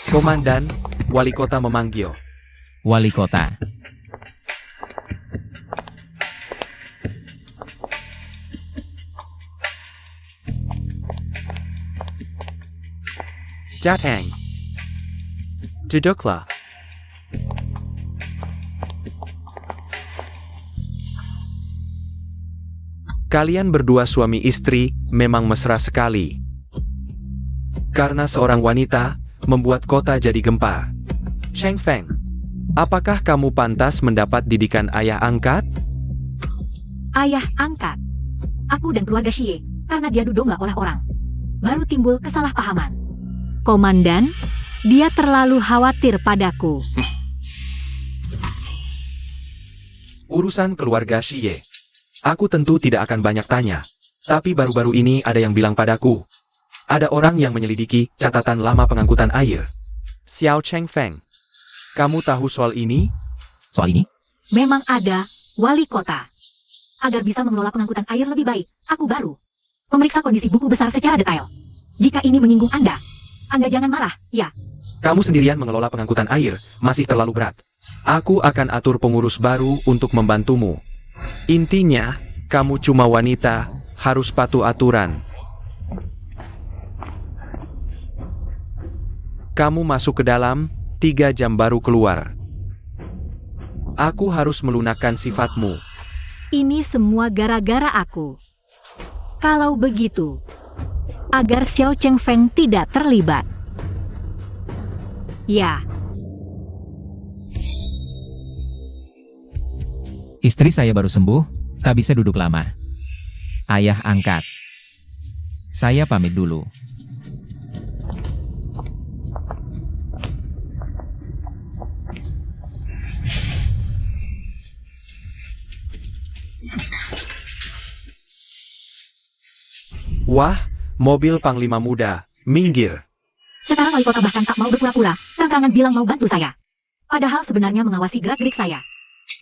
Komandan, wali kota memanggil. Wali kota. Datang. Duduklah. Kalian berdua suami istri memang mesra sekali. Karena seorang wanita membuat kota jadi gempar. Cheng Feng, apakah kamu pantas mendapat didikan ayah angkat? Ayah angkat. Aku dan keluarga Xie, karena diadu domba oleh orang. Baru timbul kesalahpahaman. Komandan, dia terlalu khawatir padaku. Urusan keluarga Xie. Aku tentu tidak akan banyak tanya. Tapi baru-baru ini ada yang bilang padaku. Ada orang yang menyelidiki catatan lama pengangkutan air. Xiao Cheng Feng. Kamu tahu soal ini? Soal ini? Memang ada, wali kota. Agar bisa mengelola pengangkutan air lebih baik, aku baru memeriksa kondisi buku besar secara detail. Jika ini menyinggung Anda jangan marah, ya. Kamu sendirian mengelola pengangkutan air, masih terlalu berat. Aku akan atur pengurus baru untuk membantumu. Intinya, kamu cuma wanita, harus patuh aturan. Kamu masuk ke dalam, 3 jam baru keluar. Aku harus melunakkan sifatmu. Ini semua gara-gara aku. Kalau begitu, agar Xiao Cheng Feng tidak terlibat. Ya, Istri saya baru sembuh, tak bisa duduk lama. Ayah angkat. Saya pamit dulu. Wah, mobil Panglima Muda, minggir. sekarang wali kota bahkan tak mau berpura-pura, terang-terangan bilang mau bantu saya. Padahal sebenarnya mengawasi gerak-gerik saya.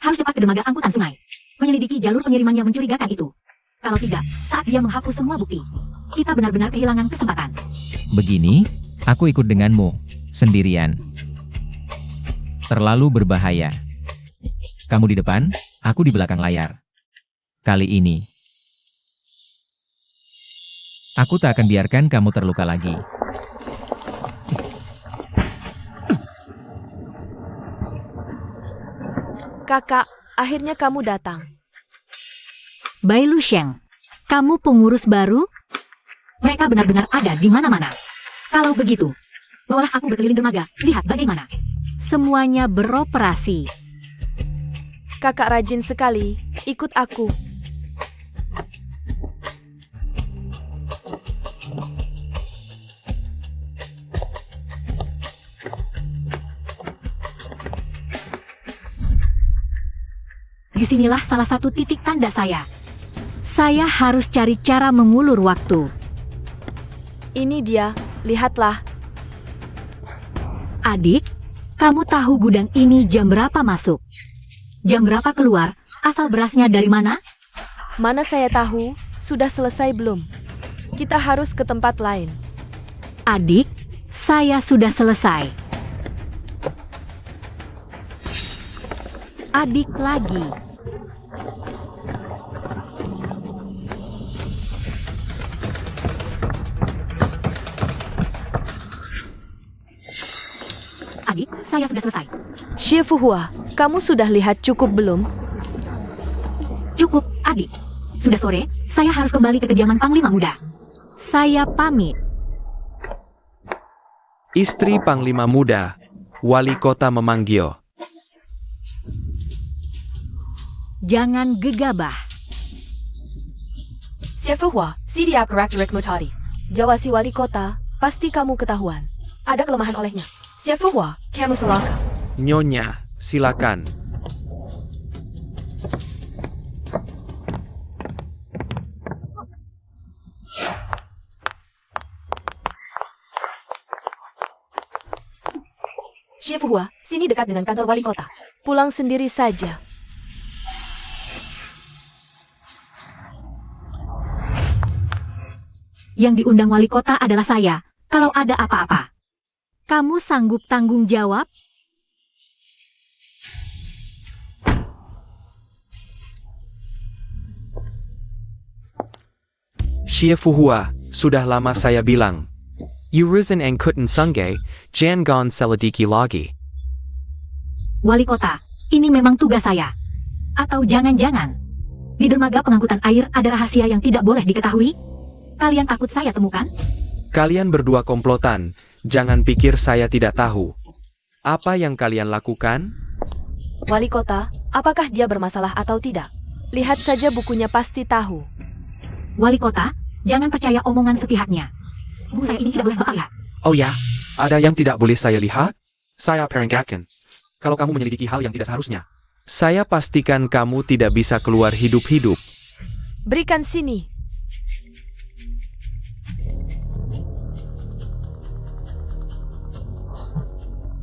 Harus cepat ke dermaga angkutan sungai. Menyelidiki jalur pengiriman yang mencurigakan itu. Kalau tidak, saat dia menghapus semua bukti, kita benar-benar kehilangan kesempatan. Begini, aku ikut denganmu, sendirian. Terlalu berbahaya. Kamu di depan, aku di belakang layar. Kali ini, aku tak akan biarkan kamu terluka lagi. Kakak, akhirnya kamu datang. Bai Lusheng, kamu pengurus baru? Mereka benar-benar ada di mana-mana. Kalau begitu, bawalah aku berkeliling dermaga, lihat bagaimana semuanya beroperasi. Kakak rajin sekali, ikut aku. Disinilah salah satu titik tanda saya. Saya harus cari cara mengulur waktu. Ini dia, lihatlah. Adik, kamu tahu gudang ini jam berapa masuk? Jam berapa keluar? Asal berasnya dari mana? Mana saya tahu, sudah selesai belum? Kita harus ke tempat lain. Adik, saya sudah selesai. Adik lagi. Adik, saya sudah selesai. Xie Fuhua, kamu sudah lihat cukup belum? Cukup, adik. Sudah sore, saya harus kembali ke kediaman Panglima Muda. Saya pamit. Istri Panglima Muda, Wali Kota memanggil. Jangan gegabah. Xie Fuhua, siap gerak-gerik tadi. Jawasi wali kota, pasti kamu ketahuan. Ada kelemahan olehnya. Xie Fuhua, kamu selangkah. Nyonya, silakan. Xie Fuhua, sini dekat dengan kantor wali kota. Pulang sendiri saja. Yang diundang wali kota adalah saya. Kalau ada apa-apa, kamu sanggup tanggung jawab? Xie Fuhua, sudah lama saya bilang. Urusan angkutan sungai, jangan selidiki lagi. Wali kota, ini memang tugas saya. Atau jangan-jangan, di dermaga pengangkutan air ada rahasia yang tidak boleh diketahui? Kalian takut saya temukan? Kalian berdua komplotan, jangan pikir saya tidak tahu. Apa yang kalian lakukan? Wali kota, apakah dia bermasalah atau tidak? Lihat saja bukunya pasti tahu. Wali kota, jangan percaya omongan sepihaknya. Bu saya ini tidak boleh Bapak lihat. Oh ya, ada yang tidak boleh saya lihat? Saya peringatkan. Kalau kamu menyelidiki hal yang tidak seharusnya, saya pastikan kamu tidak bisa keluar hidup-hidup. Berikan sini.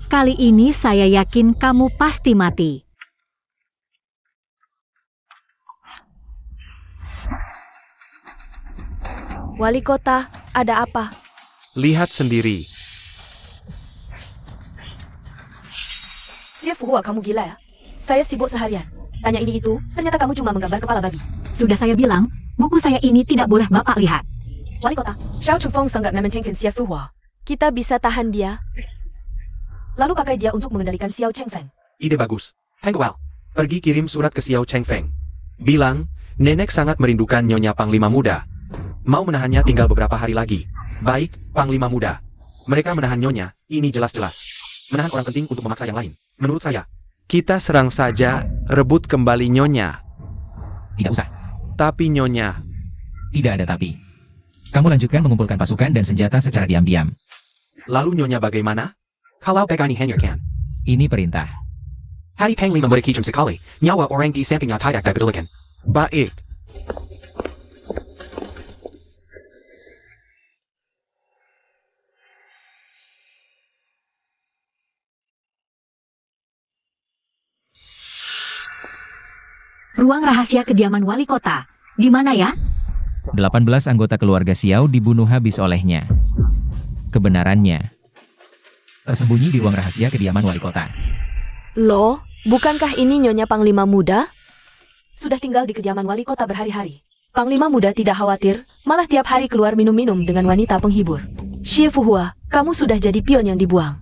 Kali ini saya yakin kamu pasti mati. Wali kota, ada apa? Lihat sendiri. Xie Fuhua, kamu gila ya? Saya sibuk seharian. Tanya ini itu, ternyata kamu cuma menggambar kepala babi. Sudah saya bilang, buku saya ini tidak boleh Bapak lihat. Wali kota, Xiao Chengfeng sangat mementingkan Xie Fuhua. Kita bisa tahan dia, lalu pakai dia untuk mengendalikan Xiao Chengfeng. Ide bagus. Hengwell, pergi kirim surat ke Xiao Chengfeng. Bilang, nenek sangat merindukan Nyonya Panglima Muda. Mau menahannya tinggal beberapa hari lagi. Baik, Panglima Muda. Mereka menahan Nyonya, ini jelas-jelas. Menahan orang penting untuk memaksa yang lain. Menurut saya, kita serang saja, rebut kembali Nyonya. Tidak usah. Tapi Nyonya, Tidak ada tapi. Kamu lanjutkan mengumpulkan pasukan dan senjata secara diam-diam. lalu Nyonya bagaimana? Kalau Pegani Hanyarkan. Ini perintah. Hari Panglima Muda Kijum sekali, nyawa orang di sampingnya tidak dipedulikan. Baik. Ruang rahasia kediaman wali kota. Di mana ya? 18 anggota keluarga Xiao dibunuh habis olehnya. Kebenarannya tersembunyi di ruang rahasia kediaman wali kota. Loh, bukankah ini Nyonya Panglima Muda? Sudah tinggal di kediaman wali kota berhari-hari. Panglima Muda tidak khawatir, malah tiap hari keluar minum-minum dengan wanita penghibur. Xie Fuhua, kamu sudah jadi pion yang dibuang.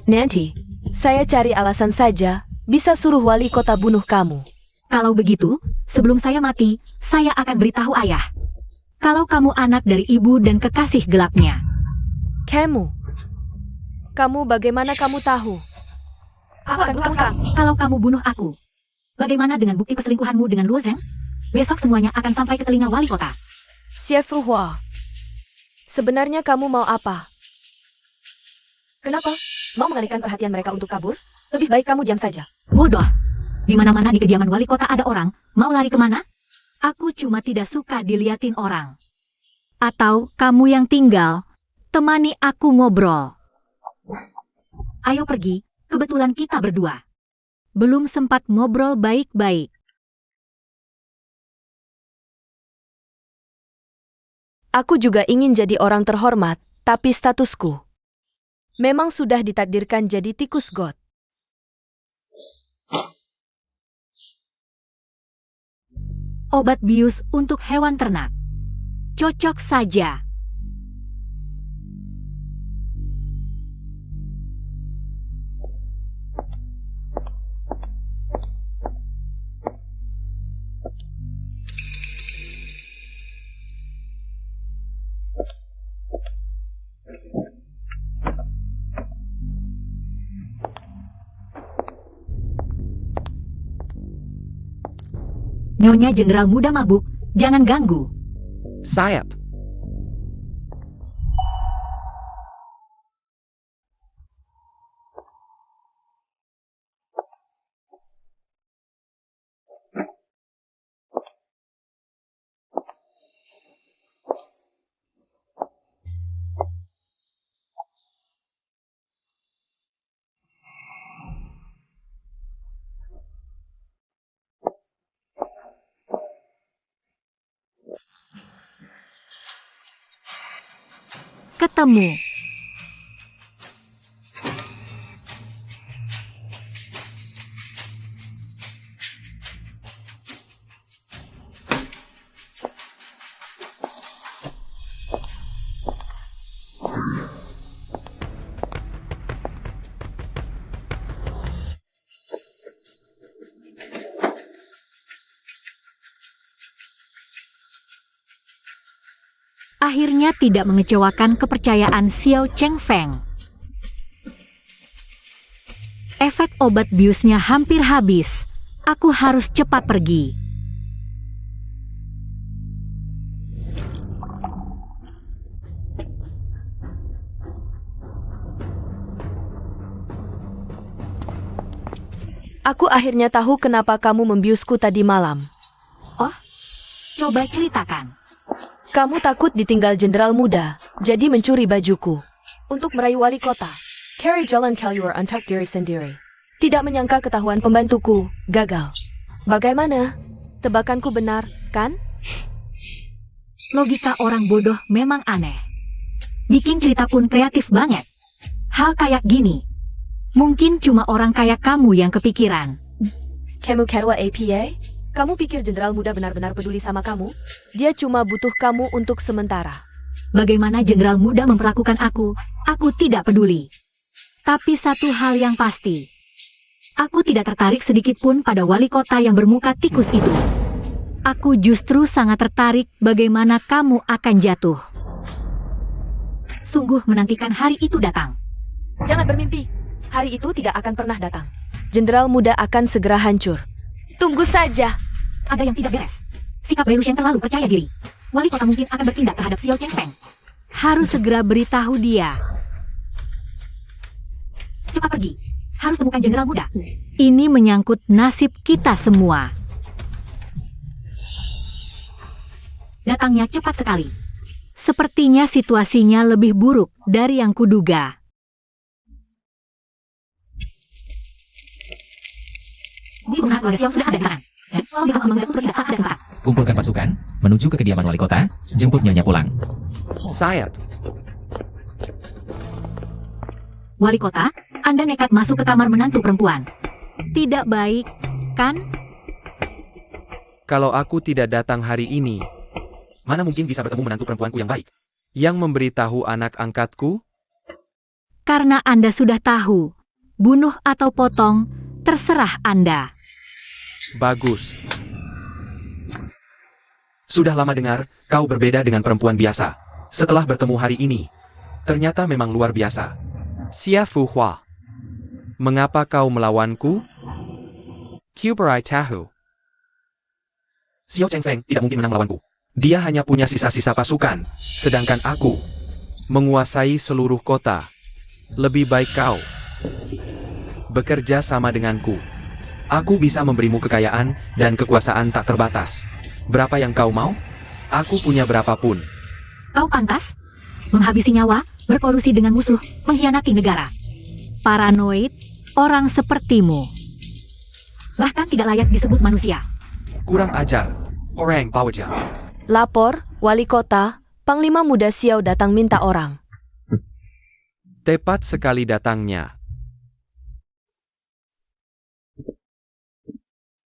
Nanti, saya cari alasan saja, bisa suruh wali kota bunuh kamu. Kalau begitu, sebelum saya mati, saya akan beritahu ayah. Kalau kamu anak dari ibu dan kekasih gelapnya. Kamu bagaimana kamu tahu? Aku akan bunuh kamu kalau kamu bunuh aku. Bagaimana dengan bukti perselingkuhanmu dengan Luo Zheng? Besok semuanya akan sampai ke telinga wali kota. Xie Fuhua, sebenarnya kamu mau apa? Kenapa? Mau mengalihkan perhatian mereka untuk kabur? Lebih baik kamu diam saja. Bodoh. Di mana-mana di kediaman wali kota ada orang. Mau lari kemana? Aku cuma tidak suka diliatin orang. Atau kamu yang tinggal, temani aku ngobrol. Ayo pergi, kebetulan kita berdua. belum sempat ngobrol baik-baik. Aku juga ingin jadi orang terhormat, tapi statusku memang sudah ditakdirkan jadi tikus got. Obat bius untuk hewan ternak. Cocok saja. Nyonya Jenderal Muda mabuk, jangan ganggu. Sayap. Ketemu. Akhirnya tidak mengecewakan kepercayaan Xiao Chengfeng. Efek obat biusnya hampir habis. Aku harus cepat pergi. Aku akhirnya tahu kenapa kamu membiusku tadi malam. Oh, coba ceritakan. Kamu takut ditinggal jenderal muda, jadi mencuri bajuku. Untuk merayu wali kota. Carry jalan Kaluar untuk diri sendiri. Tidak menyangka ketahuan pembantuku, gagal. Bagaimana? Tebakanku benar, kan? Logika orang bodoh memang aneh. Bikin cerita pun kreatif banget. Hal kayak gini, mungkin cuma orang kayak kamu yang kepikiran. Kamu ketua APA? Kamu pikir jenderal muda benar-benar peduli sama kamu? Dia cuma butuh kamu untuk sementara. Bagaimana jenderal muda memperlakukan aku tidak peduli. Tapi satu hal yang pasti, aku tidak tertarik sedikit pun pada wali kota yang bermuka tikus itu. Aku justru sangat tertarik bagaimana kamu akan jatuh. Sungguh menantikan hari itu datang. Jangan bermimpi. Hari itu tidak akan pernah datang. Jenderal muda akan segera hancur. Tunggu saja. Ada yang tidak beres. Sikap Wei Luxian terlalu percaya diri. Wali kota mungkin akan bertindak terhadap Xiao Chengfeng. Harus segera beritahu dia. Cepat pergi. Harus temukan jenderal muda. Ini menyangkut nasib kita semua. Datangnya cepat sekali. Sepertinya situasinya lebih buruk dari yang kuduga. Di perusahaan keluarga Xiao sudah ada serangan. Dan tolong dibantu membantu bertindak saat ada kesempatan. Kumpulkan pasukan, menuju ke kediaman wali kota, jemput nyonya pulang. Sayap. Wali kota, Anda nekat masuk ke kamar menantu perempuan. Tidak baik, kan? Kalau aku tidak datang hari ini, mana mungkin bisa bertemu menantu perempuanku yang baik? Yang memberitahu anak angkatku? Karena Anda sudah tahu. Bunuh atau potong, terserah Anda. Bagus. Sudah lama dengar, kau berbeda dengan perempuan biasa. Setelah bertemu hari ini, ternyata memang luar biasa. Xia Fuhua. Mengapa kau melawanku? Kuberai tahu. Xiao Chengfeng tidak mungkin menang melawanku. Dia hanya punya sisa-sisa pasukan, sedangkan aku menguasai seluruh kota. Lebih baik kau bekerja sama denganku. Aku bisa memberimu kekayaan dan kekuasaan tak terbatas. Berapa yang kau mau? Aku punya berapapun. Kau pantas menghabisi nyawa, berkolusi dengan musuh, mengkhianati negara. Paranoid, orang sepertimu. bahkan tidak layak disebut manusia. Kurang ajar. Orang Bawaja. Lapor, Wali Kota, Panglima Muda Xiao datang minta orang. Tepat sekali datangnya.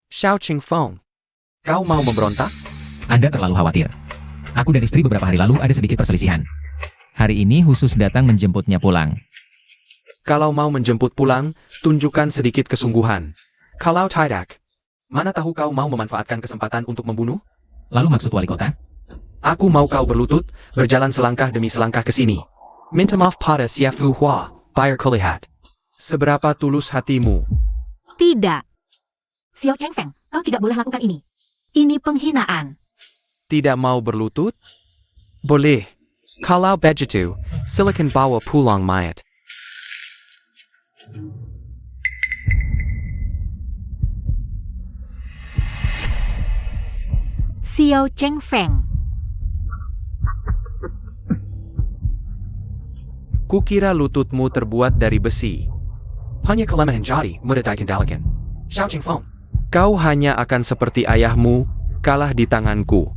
Xiao Qingfeng, kau mau memberontak? Anda terlalu khawatir. Aku dan istri beberapa hari lalu ada sedikit perselisihan. Hari ini khusus datang menjemputnya pulang. Kalau mau menjemput pulang, tunjukkan sedikit kesungguhan. Kalau tidak, mana tahu kau mau memanfaatkan kesempatan untuk membunuh? Lalu maksud wali kota? Aku mau kau berlutut, berjalan selangkah demi selangkah ke sini. Minta maaf pada Xie Fuhua, biar kulihat. Seberapa tulus hatimu? Tidak. Xiao Chengfeng, kau tidak boleh lakukan ini. Ini penghinaan. Tidak mau berlutut? Boleh. Kalau begitu, silakan bawa pulang mayat. Xiao Chengfeng. Kukira lututmu terbuat dari besi. Hanya kelemahan jari mudah dikendalikan. Xiao Qingfeng. Kau hanya akan seperti ayahmu, kalah di tanganku.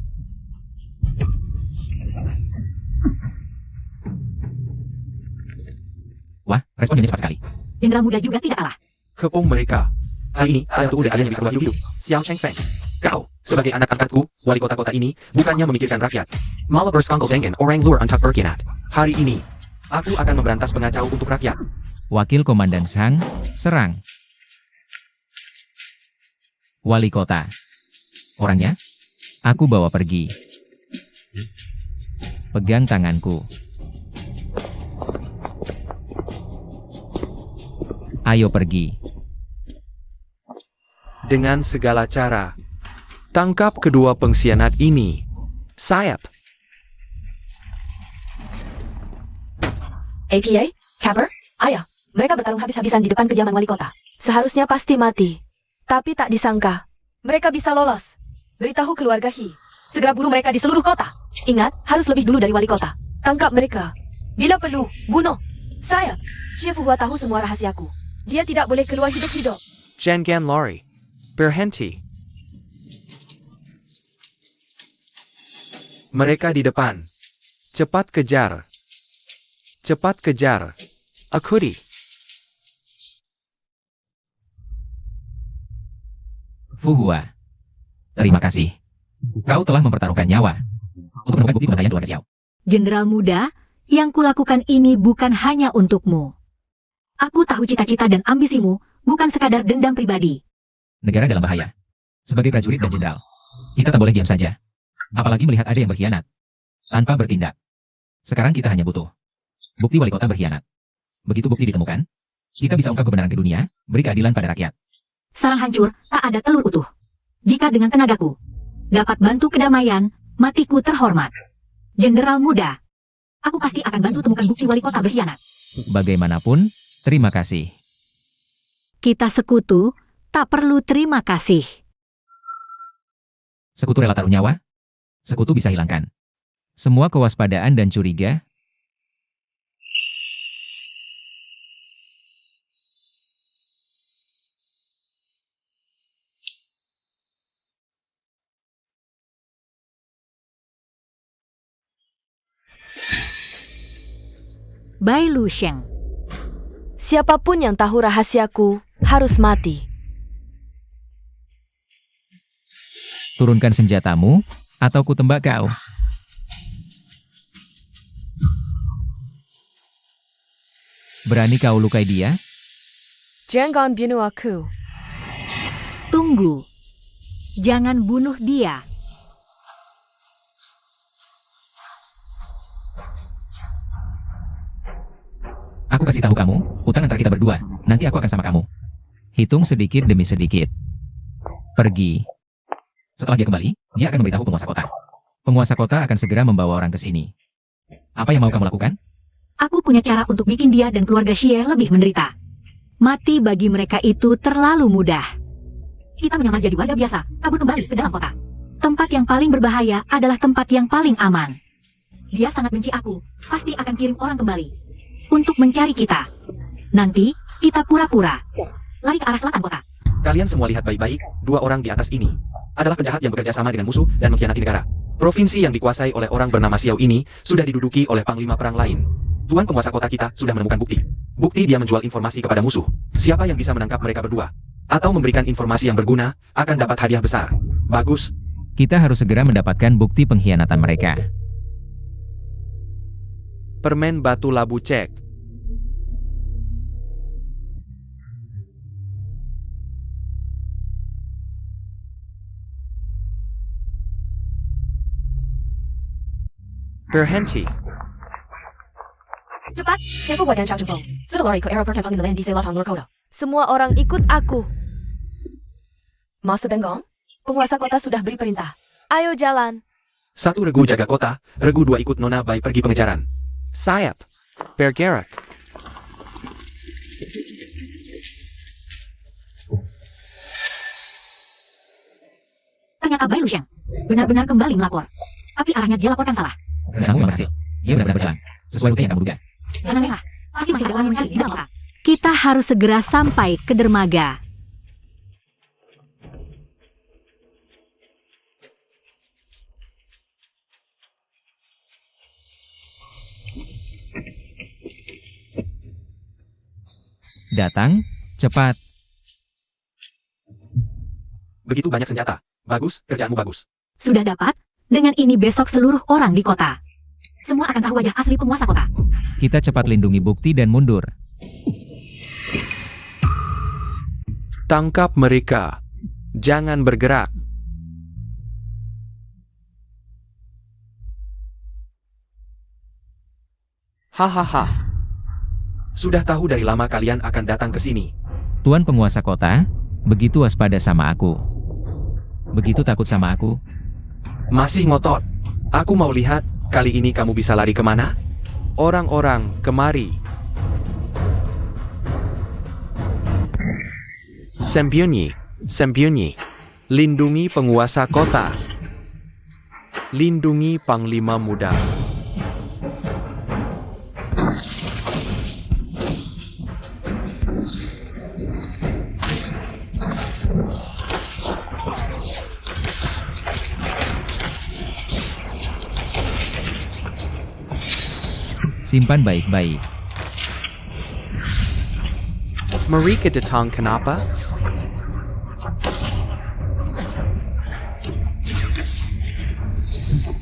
Wah, responnya cepat sekali. Jenderal muda juga tidak kalah. Kepung mereka. Hari ini, ada satu udah kalian yang bisa hidup. Xiao Chengfeng. Kau, sebagai anak angkatku, wali kota-kota ini, bukannya memikirkan rakyat. Malah bersekongkol dengan orang luar untuk berkhianat. Hari ini, aku akan memberantas pengacau untuk rakyat. Wakil Komandan Sang, serang. Wali kota. Orangnya? Aku bawa pergi. Pegang tanganku. Ayo pergi. Dengan segala cara. Tangkap kedua pengkhianat ini. Sayap. APA, Capper, ayah, mereka bertarung habis-habisan di depan kediaman wali kota. Seharusnya pasti mati. Tapi tak disangka, mereka bisa lolos. Beritahu keluarga He. Segera buru mereka di seluruh kota. Ingat, harus lebih dulu dari wali kota. Tangkap mereka. Bila perlu, bunuh. Saya, Xie Fuhua tahu semua rahasiaku. Dia tidak boleh keluar hidup-hidup. Jangan lari. Berhenti. Mereka di depan. Cepat kejar. Cepat kejar. Akuti. Fuhua. Terima kasih. Kau telah mempertaruhkan nyawa untuk menemukan bukti pembantaian keluarga Xiao. Jenderal muda, yang kulakukan ini bukan hanya untukmu. Aku tahu cita-cita dan ambisimu, bukan sekadar dendam pribadi. Negara dalam bahaya. Sebagai prajurit dan jenderal, kita tak boleh diam saja. Apalagi melihat ada yang berkhianat tanpa bertindak. Sekarang kita hanya butuh bukti wali kota berkhianat. Begitu bukti ditemukan, kita bisa ungkap kebenaran ke dunia, beri keadilan pada rakyat. Sarang hancur, tak ada telur utuh. Jika dengan tenagaku dapat bantu kedamaian, matiku terhormat. Jenderal muda, aku pasti akan bantu temukan bukti wali kota berkhianat. Bagaimanapun, terima kasih. Kita sekutu, tak perlu terima kasih. Sekutu rela taruh nyawa, sekutu bisa hilangkan semua kewaspadaan dan curiga. Bai Lu Sheng. Siapapun yang tahu rahasiaku harus mati. Turunkan senjatamu, atau kutembak kau. Berani kau lukai dia? Jangan bunuh aku. Tunggu. Jangan bunuh dia. Aku kasih tahu kamu, utang antara kita berdua. Nanti aku akan sama kamu. Hitung sedikit demi sedikit. Pergi. Setelah dia kembali, dia akan memberitahu penguasa kota. Penguasa kota akan segera membawa orang ke sini. Apa yang mau kamu lakukan? Aku punya cara untuk bikin dia dan keluarga Xie lebih menderita. Mati bagi mereka itu terlalu mudah. Kita menyamar jadi warga biasa, kabur kembali ke dalam kota. Tempat yang paling berbahaya adalah tempat yang paling aman. Dia sangat benci aku, pasti akan kirim orang kembali untuk mencari kita. Nanti, kita pura-pura lari ke arah selatan kota. Kalian semua lihat baik-baik, dua orang di atas ini adalah penjahat yang bekerja sama dengan musuh dan mengkhianati negara. Provinsi yang dikuasai oleh orang bernama Xiao ini sudah diduduki oleh panglima perang lain. Tuan penguasa kota kita sudah menemukan bukti. Bukti dia menjual informasi kepada musuh. Siapa yang bisa menangkap mereka berdua atau memberikan informasi yang berguna akan dapat hadiah besar. Bagus. Kita harus segera mendapatkan bukti pengkhianatan mereka. Permen batu labu cek. Berhenti. Cepat, siapa buat dan Shao Chengfeng? Sudah lari ke airport yang paling di selatan luar kota. Semua orang ikut aku. Masa Benggong? Penguasa kota sudah beri perintah. Ayo jalan. Satu regu jaga kota, regu dua ikut Nona Bai pergi pengejaran. Sayap. Bergerak. Ternyata Bai Luxiang benar-benar kembali melapor. Tapi arahnya dia laporkan salah. Kamu memang berhasil. Dia benar-benar berjalan. Sesuai rute yang kamu duga. Jangan merah, pasti masih ada orang yang mencari di dalam kota. Kita harus segera sampai ke dermaga. Datang, cepat. Begitu banyak senjata. Bagus, kerjaanmu bagus. Sudah dapat? Dengan ini besok seluruh orang di kota semua akan tahu wajah asli penguasa kota. Kita cepat lindungi bukti dan mundur. Tangkap mereka. Jangan bergerak. Hahaha. Sudah tahu dari lama kalian akan datang ke sini. Tuan penguasa kota, begitu waspada sama aku. Begitu takut sama aku. Masih ngotot. Aku mau lihat, kali ini kamu bisa lari kemana? Orang-orang, kemari. Sembunyi, sembunyi. Lindungi penguasa kota. Lindungi panglima muda. Simpan baik-baik. Mereka datang kenapa?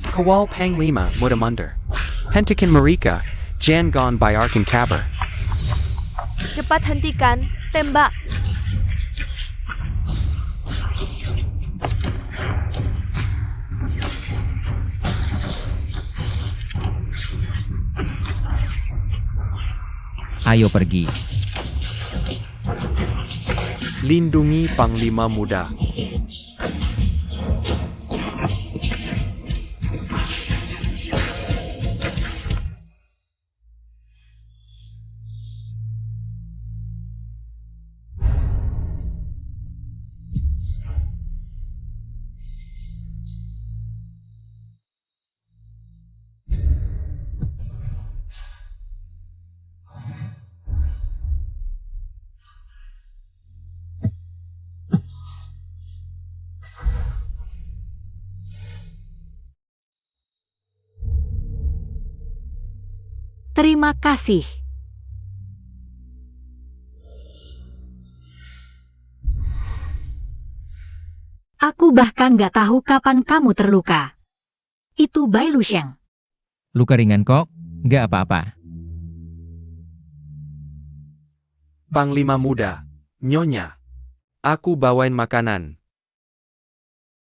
Kawal Panglima muda mundur. Hentikan mereka. Jangan bayarkan kabar. Cepat hentikan, tembak. Ayo pergi. Lindungi panglima muda. Terima kasih. Aku bahkan gak tahu kapan kamu terluka. Itu Bai Luxiang. Luka ringan kok, nggak apa-apa. Panglima muda. Nyonya. Aku bawain makanan.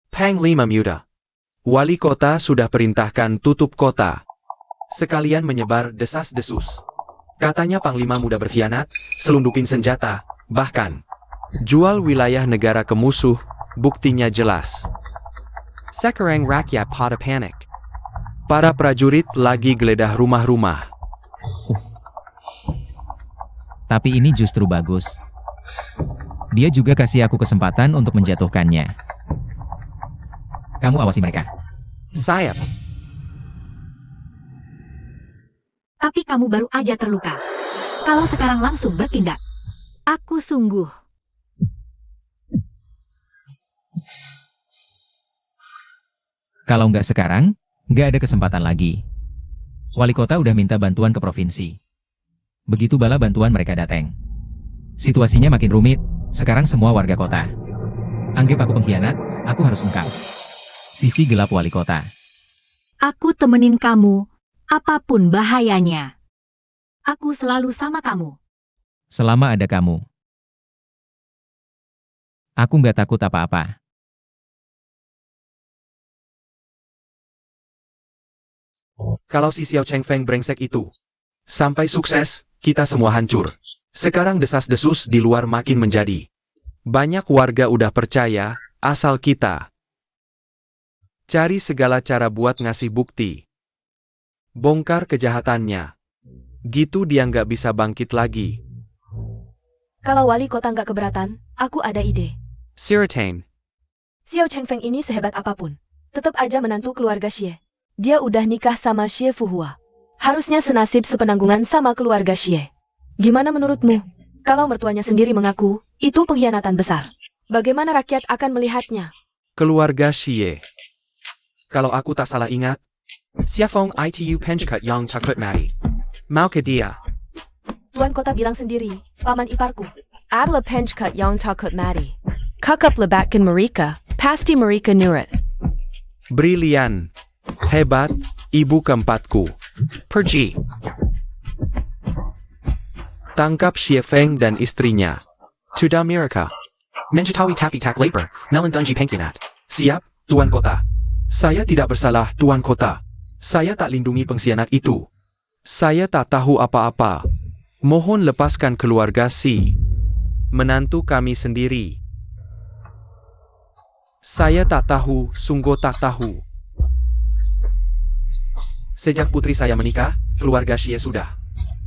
Panglima muda. Wali kota sudah perintahkan tutup kota. Sekalian menyebar desas-desus. Katanya Panglima muda berkhianat, selundupin senjata, bahkan Jual wilayah negara ke musuh, buktinya jelas. Sekarang rakyat pada panik. Para prajurit lagi geledah rumah-rumah. Tapi ini justru bagus. Dia juga kasih aku kesempatan untuk menjatuhkannya. Kamu awasi mereka. Sayap. Tapi kamu baru aja terluka. Kalau sekarang langsung bertindak, aku sungguh Kalau nggak sekarang, nggak ada kesempatan lagi. Wali kota udah minta bantuan ke provinsi. Begitu bala bantuan mereka datang. Situasinya makin rumit, sekarang semua warga kota anggap aku pengkhianat, aku harus ungkap. Sisi gelap wali kota. Aku temenin kamu, apapun bahayanya. Aku selalu sama kamu. Selama ada kamu. Aku nggak takut apa-apa. Kalau si Xiao Chengfeng brengsek itu sampai sukses, kita semua hancur. Sekarang desas-desus di luar makin menjadi. Banyak warga udah percaya, asal kita cari segala cara buat ngasih bukti. Bongkar kejahatannya. Gitu dia nggak bisa bangkit lagi. Kalau wali kota nggak keberatan, aku ada ide. Sirtain, Xiao Chengfeng ini sehebat apapun, tetap aja menantu keluarga Xie. Dia udah nikah sama Xie Fuhua. Harusnya senasib sepenanggungan sama keluarga Xie. Gimana menurutmu? Kalau mertuanya sendiri mengaku, itu pengkhianatan besar. Bagaimana rakyat akan melihatnya? keluarga Xie. Kalau aku tak salah ingat, Siafong itu penjkat yang takut mati. Mau ke dia. Tuan kota bilang sendiri, paman iparku. Adalah penjkat yang takut mati. Kakap lebatkan mereka, pasti mereka nurut. Brilian. Hebat, ibu keempatku. Pergi. Tangkap Xie Feng dan istrinya. Sudah mereka. Menjetawi tapi tak lapar, melindungi pengkhianat. Siap, Tuan Kota. Saya tidak bersalah, Tuan Kota. Saya tak lindungi pengkhianat itu. Saya tak tahu apa-apa. Mohon lepaskan keluarga si menantu kami sendiri. Saya tak tahu, sungguh tak tahu. Sejak putri saya menikah, keluarga Xie sudah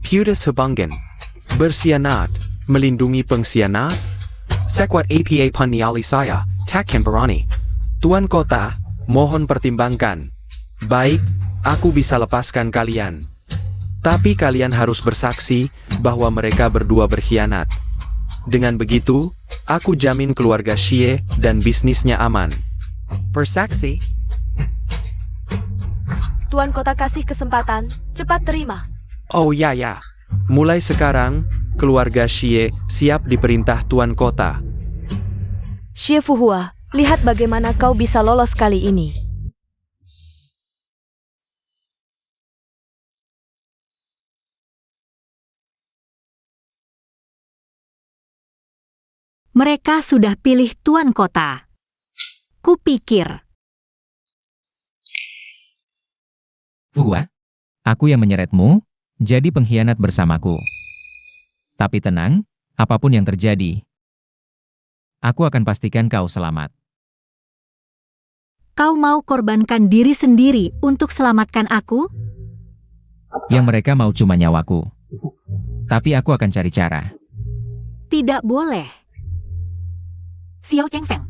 Putus hubungan. Bersianat, melindungi pengkhianat. sekuat apa pun nyali saya, takkan berani. Tuan Kota, mohon pertimbangkan. Baik, aku bisa lepaskan kalian. Tapi kalian harus bersaksi bahwa mereka berdua berkhianat. Dengan begitu, aku jamin keluarga Xie dan bisnisnya aman. Bersaksi? Tuan kota kasih kesempatan, cepat terima. Oh ya. Mulai sekarang, keluarga Xie siap diperintah Tuan Kota. Xie Fuhua, lihat bagaimana kau bisa lolos kali ini. Mereka sudah pilih Tuan Kota. Kupikir. Fuhua, aku yang menyeretmu, jadi pengkhianat bersamaku. Tapi tenang, apapun yang terjadi, aku akan pastikan kau selamat. Kau mau korbankan diri sendiri untuk selamatkan aku? Yang mereka mau cuma nyawaku. Tapi aku akan cari cara. Tidak boleh. Xiao Chengfeng,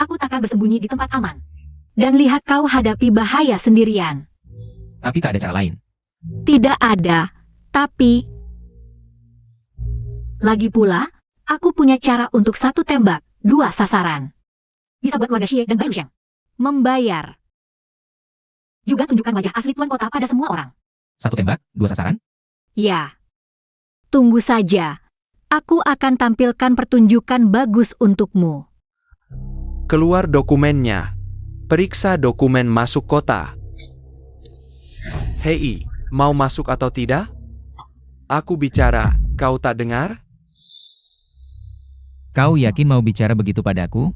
aku takkan bersembunyi di tempat aman. Dan lihat kau hadapi bahaya sendirian. Tapi tak ada cara lain. Tidak ada, tapi... Lagi pula, aku punya cara untuk satu tembak, dua sasaran. Bisa buat warga Xie dan Bai Luxiang membayar. Juga tunjukkan wajah asli Tuan Kota pada semua orang. Satu tembak, dua sasaran? Ya. Tunggu saja. Aku akan tampilkan pertunjukan bagus untukmu. Keluar dokumennya. Periksa dokumen masuk kota. Hei, mau masuk atau tidak? Aku bicara, kau tak dengar? Kau yakin mau bicara begitu padaku?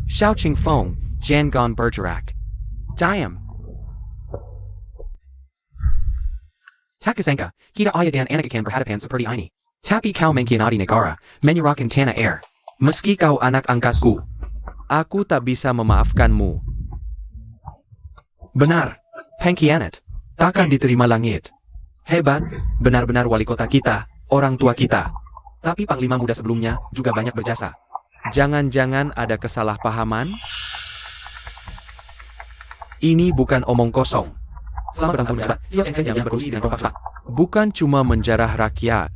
Xiao Qingfeng, Jangan bergerak. Diam. Takasengka, kita ayah dan anak akan berhadapan seperti ini. Tapi kau mengkhianati negara, menyerahkan tanah air. Meski kau anak angkatku, aku tak bisa memaafkanmu. Benar, pengkhianat, takkan diterima langit. Hebat, benar-benar wali kota kita, orang tua kita. Tapi panglima muda sebelumnya juga banyak berjasa. Jangan-jangan ada kesalahpahaman? Ini bukan omong kosong. Selama bertahun-tahun menjabat, Xiao Chengfeng yang berkorupsi dan rompak cepat. Bukan cuma menjarah rakyat,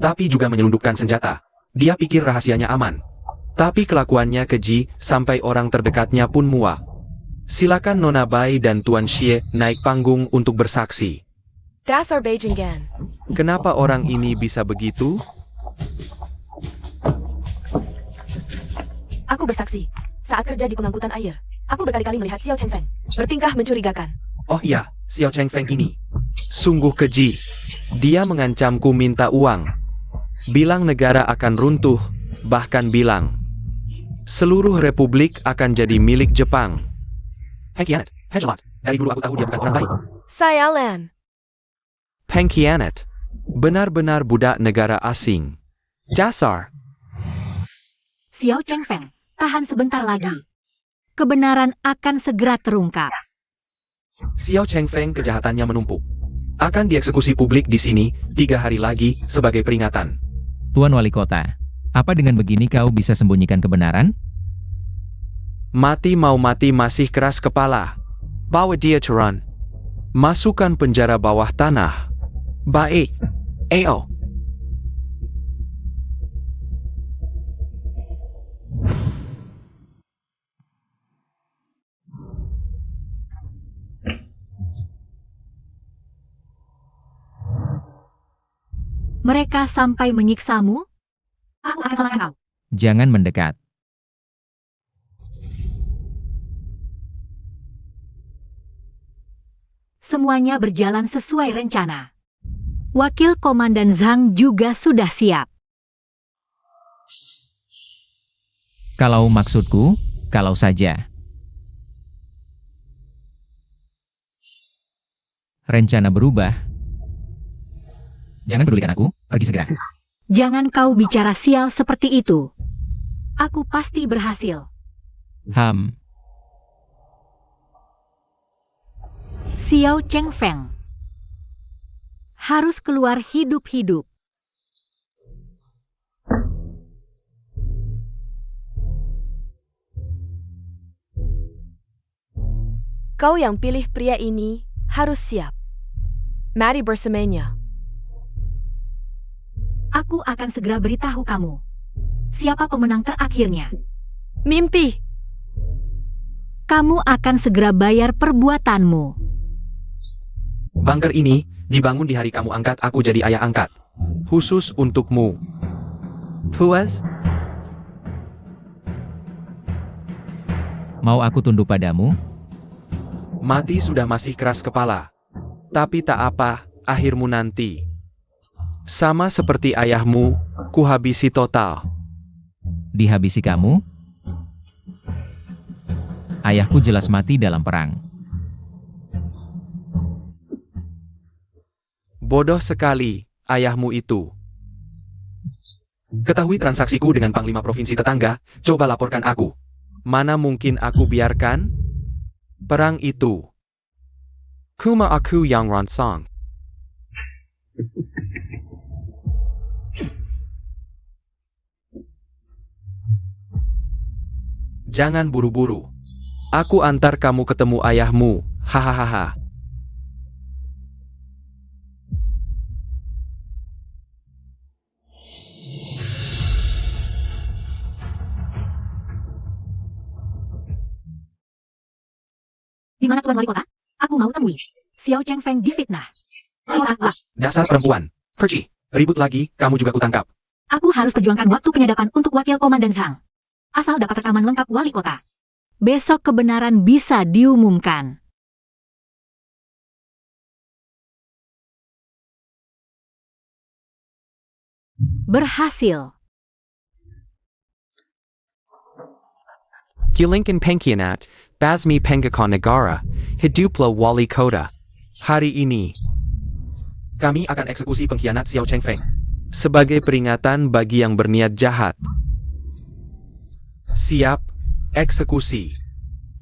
Tapi juga menyelundupkan senjata. Dia pikir rahasianya aman. Tapi kelakuannya keji, sampai orang terdekatnya pun muak. Silakan Nona Bai dan Tuan Xie naik panggung untuk bersaksi. Dasar Beijinggan. Kenapa orang ini bisa begitu? Aku bersaksi. Saat kerja di pengangkutan air, aku berkali-kali melihat Xiao Chengfeng bertingkah mencurigakan. Oh iya, Xiao Chengfeng ini. Sungguh keji. Dia mengancamku minta uang. Bilang negara akan runtuh, bahkan bilang seluruh republik akan jadi milik Jepang. Pengkhianat, Hejelot. Dari dulu aku tahu dia bukan orang baik. Sialan. Pengkhianat. Benar-benar budak negara asing. Dasar. Xiao Chengfeng, tahan sebentar lagi. Kebenaran akan segera terungkap. Xiao Chengfeng kejahatannya menumpuk. Akan dieksekusi publik di sini 3 hari lagi sebagai peringatan. Tuan Wali Kota, apa dengan begini kau bisa sembunyikan kebenaran? Mati mau mati masih keras kepala. Bawa dia turun. Masukkan penjara bawah tanah. Baik. Ayo. Mereka sampai menyiksamu? Aku akan selamatkan kau. Jangan mendekat. Semuanya berjalan sesuai rencana. Wakil Komandan Zhang juga sudah siap. Kalau maksudku, kalau saja. Rencana berubah. Jangan pedulikan aku, pergi segera. Jangan kau bicara sial seperti itu. Aku pasti berhasil. Xiao Chengfeng harus keluar hidup-hidup. Kau yang pilih pria ini harus siap. Mari bersamanya. Aku akan segera beritahu kamu. Siapa pemenang terakhirnya? Mimpi. Kamu akan segera bayar perbuatanmu. Bunker ini dibangun di hari kamu angkat aku jadi ayah angkat. Khusus untukmu. Puas? Mau aku tunduk padamu? Mati sudah masih keras kepala. Tapi tak apa, akhirmu nanti. Sama seperti ayahmu, kuhabisi total. Dihabisi kamu? Ayahku jelas mati dalam perang. Bodoh sekali, ayahmu itu. Ketahui transaksiku dengan Panglima Provinsi tetangga, coba laporkan aku. Mana mungkin aku biarkan? Perang itu. Kuma aku yang ransang. Jangan buru-buru. Aku antar kamu ketemu ayahmu. Hahaha. Di mana Tuan Wali Kota? Aku mau temui. Xiao Chengfeng difitnah. Dasar perempuan. Pergi. Ribut lagi, kamu juga kutangkap. Aku harus perjuangkan waktu penyadapan untuk Wakil Komandan Zhang. Asal dapat rekaman lengkap Wali Kota. Besok kebenaran bisa diumumkan. Berhasil. Gilingkin Pengkhianat, Basmi Pengakon Negara, Hiduplo Wali Kota. Hari ini, Kami akan eksekusi pengkhianat Xiao Chengfeng. sebagai peringatan bagi yang berniat jahat. Siap, eksekusi.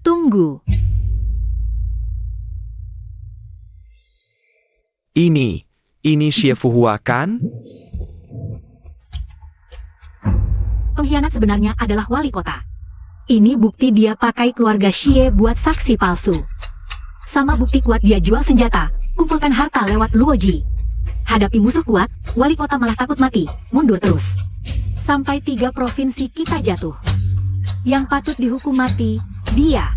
Tunggu. Ini Xie Fuhua kan? Pengkhianat sebenarnya adalah Wali Kota. Ini bukti dia pakai keluarga Xie buat saksi palsu. Sama bukti kuat dia jual senjata, kumpulkan harta lewat Luoji. Hadapi musuh kuat, Wali Kota malah takut mati, mundur terus. sampai 3 provinsi kita jatuh. Yang patut dihukum mati, dia.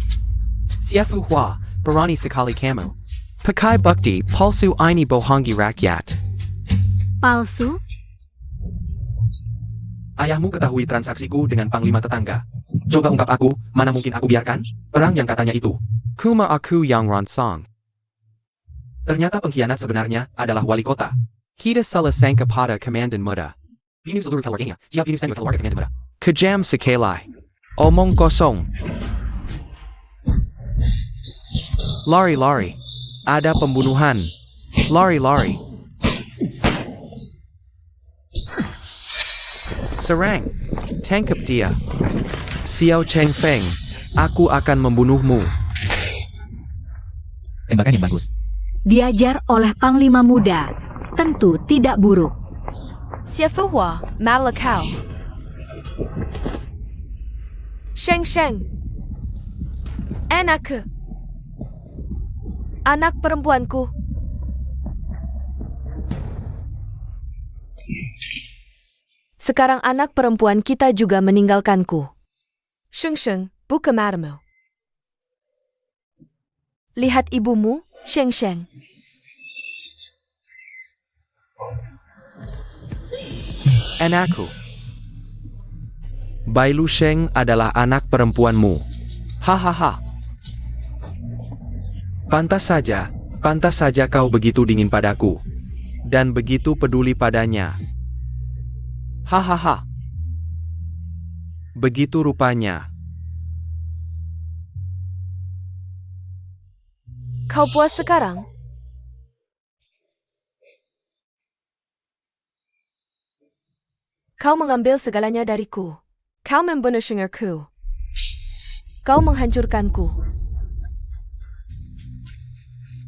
Siafu Hua, berani sekali kamu. Pakai bukti palsu ini bohongi rakyat. Palsu? Ayahmu ketahui transaksiku dengan panglima tetangga. Coba ungkap aku, mana mungkin aku biarkan? Perang yang katanya itu. Kuma aku yang ransang. Ternyata pengkhianat sebenarnya adalah wali kota. Kita salah sangka pada komandan muda. Pinuh seluruh keluarganya. Dia pinuh senior keluarga komandan muda. Kejam sekali. Omong kosong. Lari-lari. Ada pembunuhan. Lari-lari. Serang. Tangkap dia. Xiao Chengfeng, aku akan membunuhmu. Tembakan yang bagus. Diajar oleh Panglima Muda. Tentu tidak buruk. Siapa Hua, Malakau. Sheng Sheng. Anakku. Anak perempuanku. Sekarang anak perempuan kita juga meninggalkanku. Sheng Sheng, buka matamu. Lihat ibumu, Sheng Sheng. Anakku. Bai Lu Sheng adalah anak perempuanmu. Hahaha. Pantas saja kau begitu dingin padaku. Dan begitu peduli padanya. Hahaha. Begitu rupanya. Kau puas sekarang? Kau mengambil segalanya dariku. Kau membunuh shengerku. Kau menghancurkanku.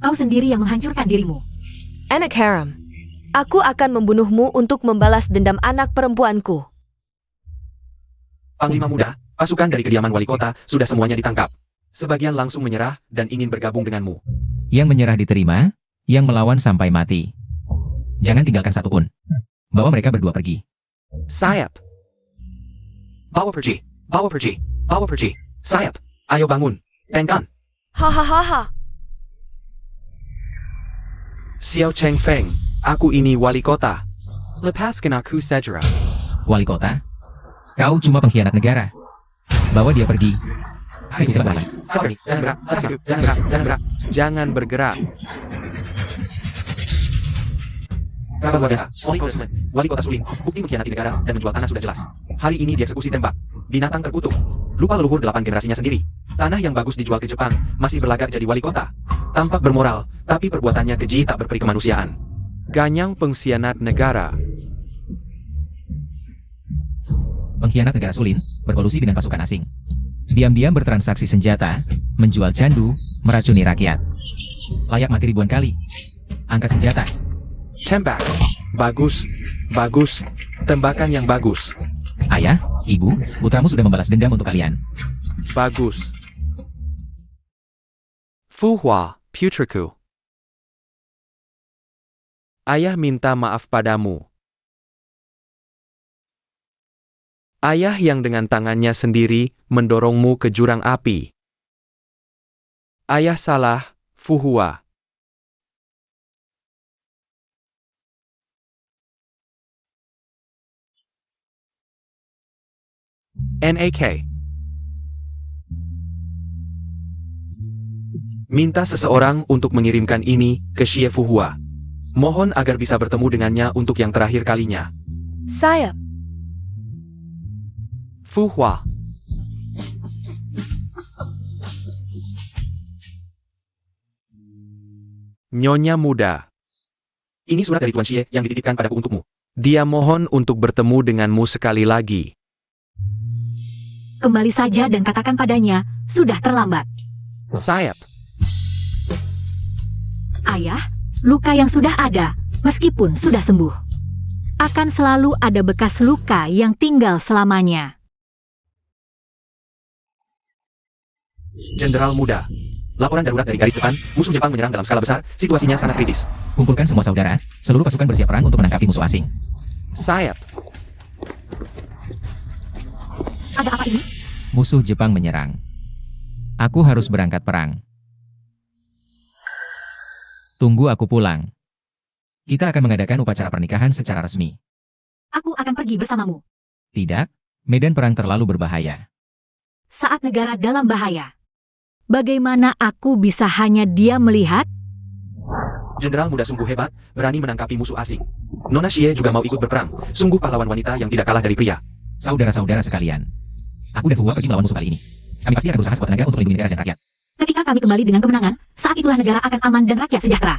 Kau sendiri yang menghancurkan dirimu. Anak haram. Aku akan membunuhmu untuk membalas dendam anak perempuanku. Panglima Muda, pasukan dari kediaman wali kota sudah semuanya ditangkap. Sebagian langsung menyerah dan ingin bergabung denganmu. Yang menyerah diterima, yang melawan sampai mati. Jangan tinggalkan satu pun. Bawa mereka berdua pergi. Sayap. Bawa pergi, bawa pergi, bawa pergi. Sayap, ayo bangun. Pengkan. Hahaha. Xiao Chengfeng, aku ini wali kota. Lepaskan aku segera. Wali kota? Kau cuma pengkhianat negara. Bawa dia pergi. Ayo kembali. Sabar nih, jangan gerak, jangan gerak, jangan gerak. Jangan bergerak. Kabar luar biasa, wali kota Sulin, bukti mengkhianati negara dan menjual tanah sudah jelas. Hari ini dieksekusi tembak. Binatang terkutuk. Lupa leluhur 8 generasinya sendiri. Tanah yang bagus dijual ke Jepang, masih berlagak jadi wali kota. Tampak bermoral, tapi perbuatannya keji tak berperi kemanusiaan. Ganyang pengkhianat negara. Pengkhianat negara Sulin, berkolusi dengan pasukan asing. Diam-diam bertransaksi senjata, menjual candu, meracuni rakyat. Layak mati ribuan kali. Angkat senjata. Tembak. Bagus. Bagus. Tembakan yang bagus. Ayah, ibu, putramu sudah membalas dendam untuk kalian. Bagus. Fu Hua, putraku. Ayah minta maaf padamu. Ayah yang dengan tangannya sendiri mendorongmu ke jurang api. Ayah salah, Fu Hua. NAK. Minta seseorang untuk mengirimkan ini ke Xie Fuhua. Mohon agar bisa bertemu dengannya untuk yang terakhir kalinya. Sayap. Fu Hua. Nyonya muda. Ini surat dari Tuan Xie yang dititipkan padaku untukmu. Dia mohon untuk bertemu denganmu sekali lagi. Kembali saja dan katakan padanya, sudah terlambat. Sayap. Ayah, luka yang sudah ada, meskipun sudah sembuh, akan selalu ada bekas luka yang tinggal selamanya. Jenderal Muda. Laporan darurat dari garis depan, musuh Jepang menyerang dalam skala besar, situasinya sangat kritis. Kumpulkan semua saudara, seluruh pasukan bersiap perang untuk menangkapi musuh asing. Sayap. Ada apa ini? Musuh Jepang menyerang. Aku harus berangkat perang. Tunggu aku pulang. Kita akan mengadakan upacara pernikahan secara resmi. Aku akan pergi bersamamu. Tidak, medan perang terlalu berbahaya. Saat negara dalam bahaya. Bagaimana aku bisa hanya diam melihat? Jenderal muda sungguh hebat, berani menangkapi musuh asing. Nona Xie juga mau ikut berperang. Sungguh pahlawan wanita yang tidak kalah dari pria. Saudara-saudara sekalian. Aku dan Hua pergi melawan musuh kali ini. Kami pasti akan berusaha sekuat tenaga untuk melindungi negara dan rakyat. Ketika kami kembali dengan kemenangan, saat itulah negara akan aman dan rakyat sejahtera.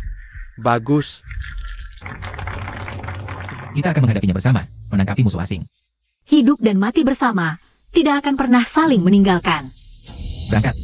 Bagus. Kita akan menghadapinya bersama, menangkapi musuh asing. Hidup dan mati bersama, tidak akan pernah saling meninggalkan. Berangkat.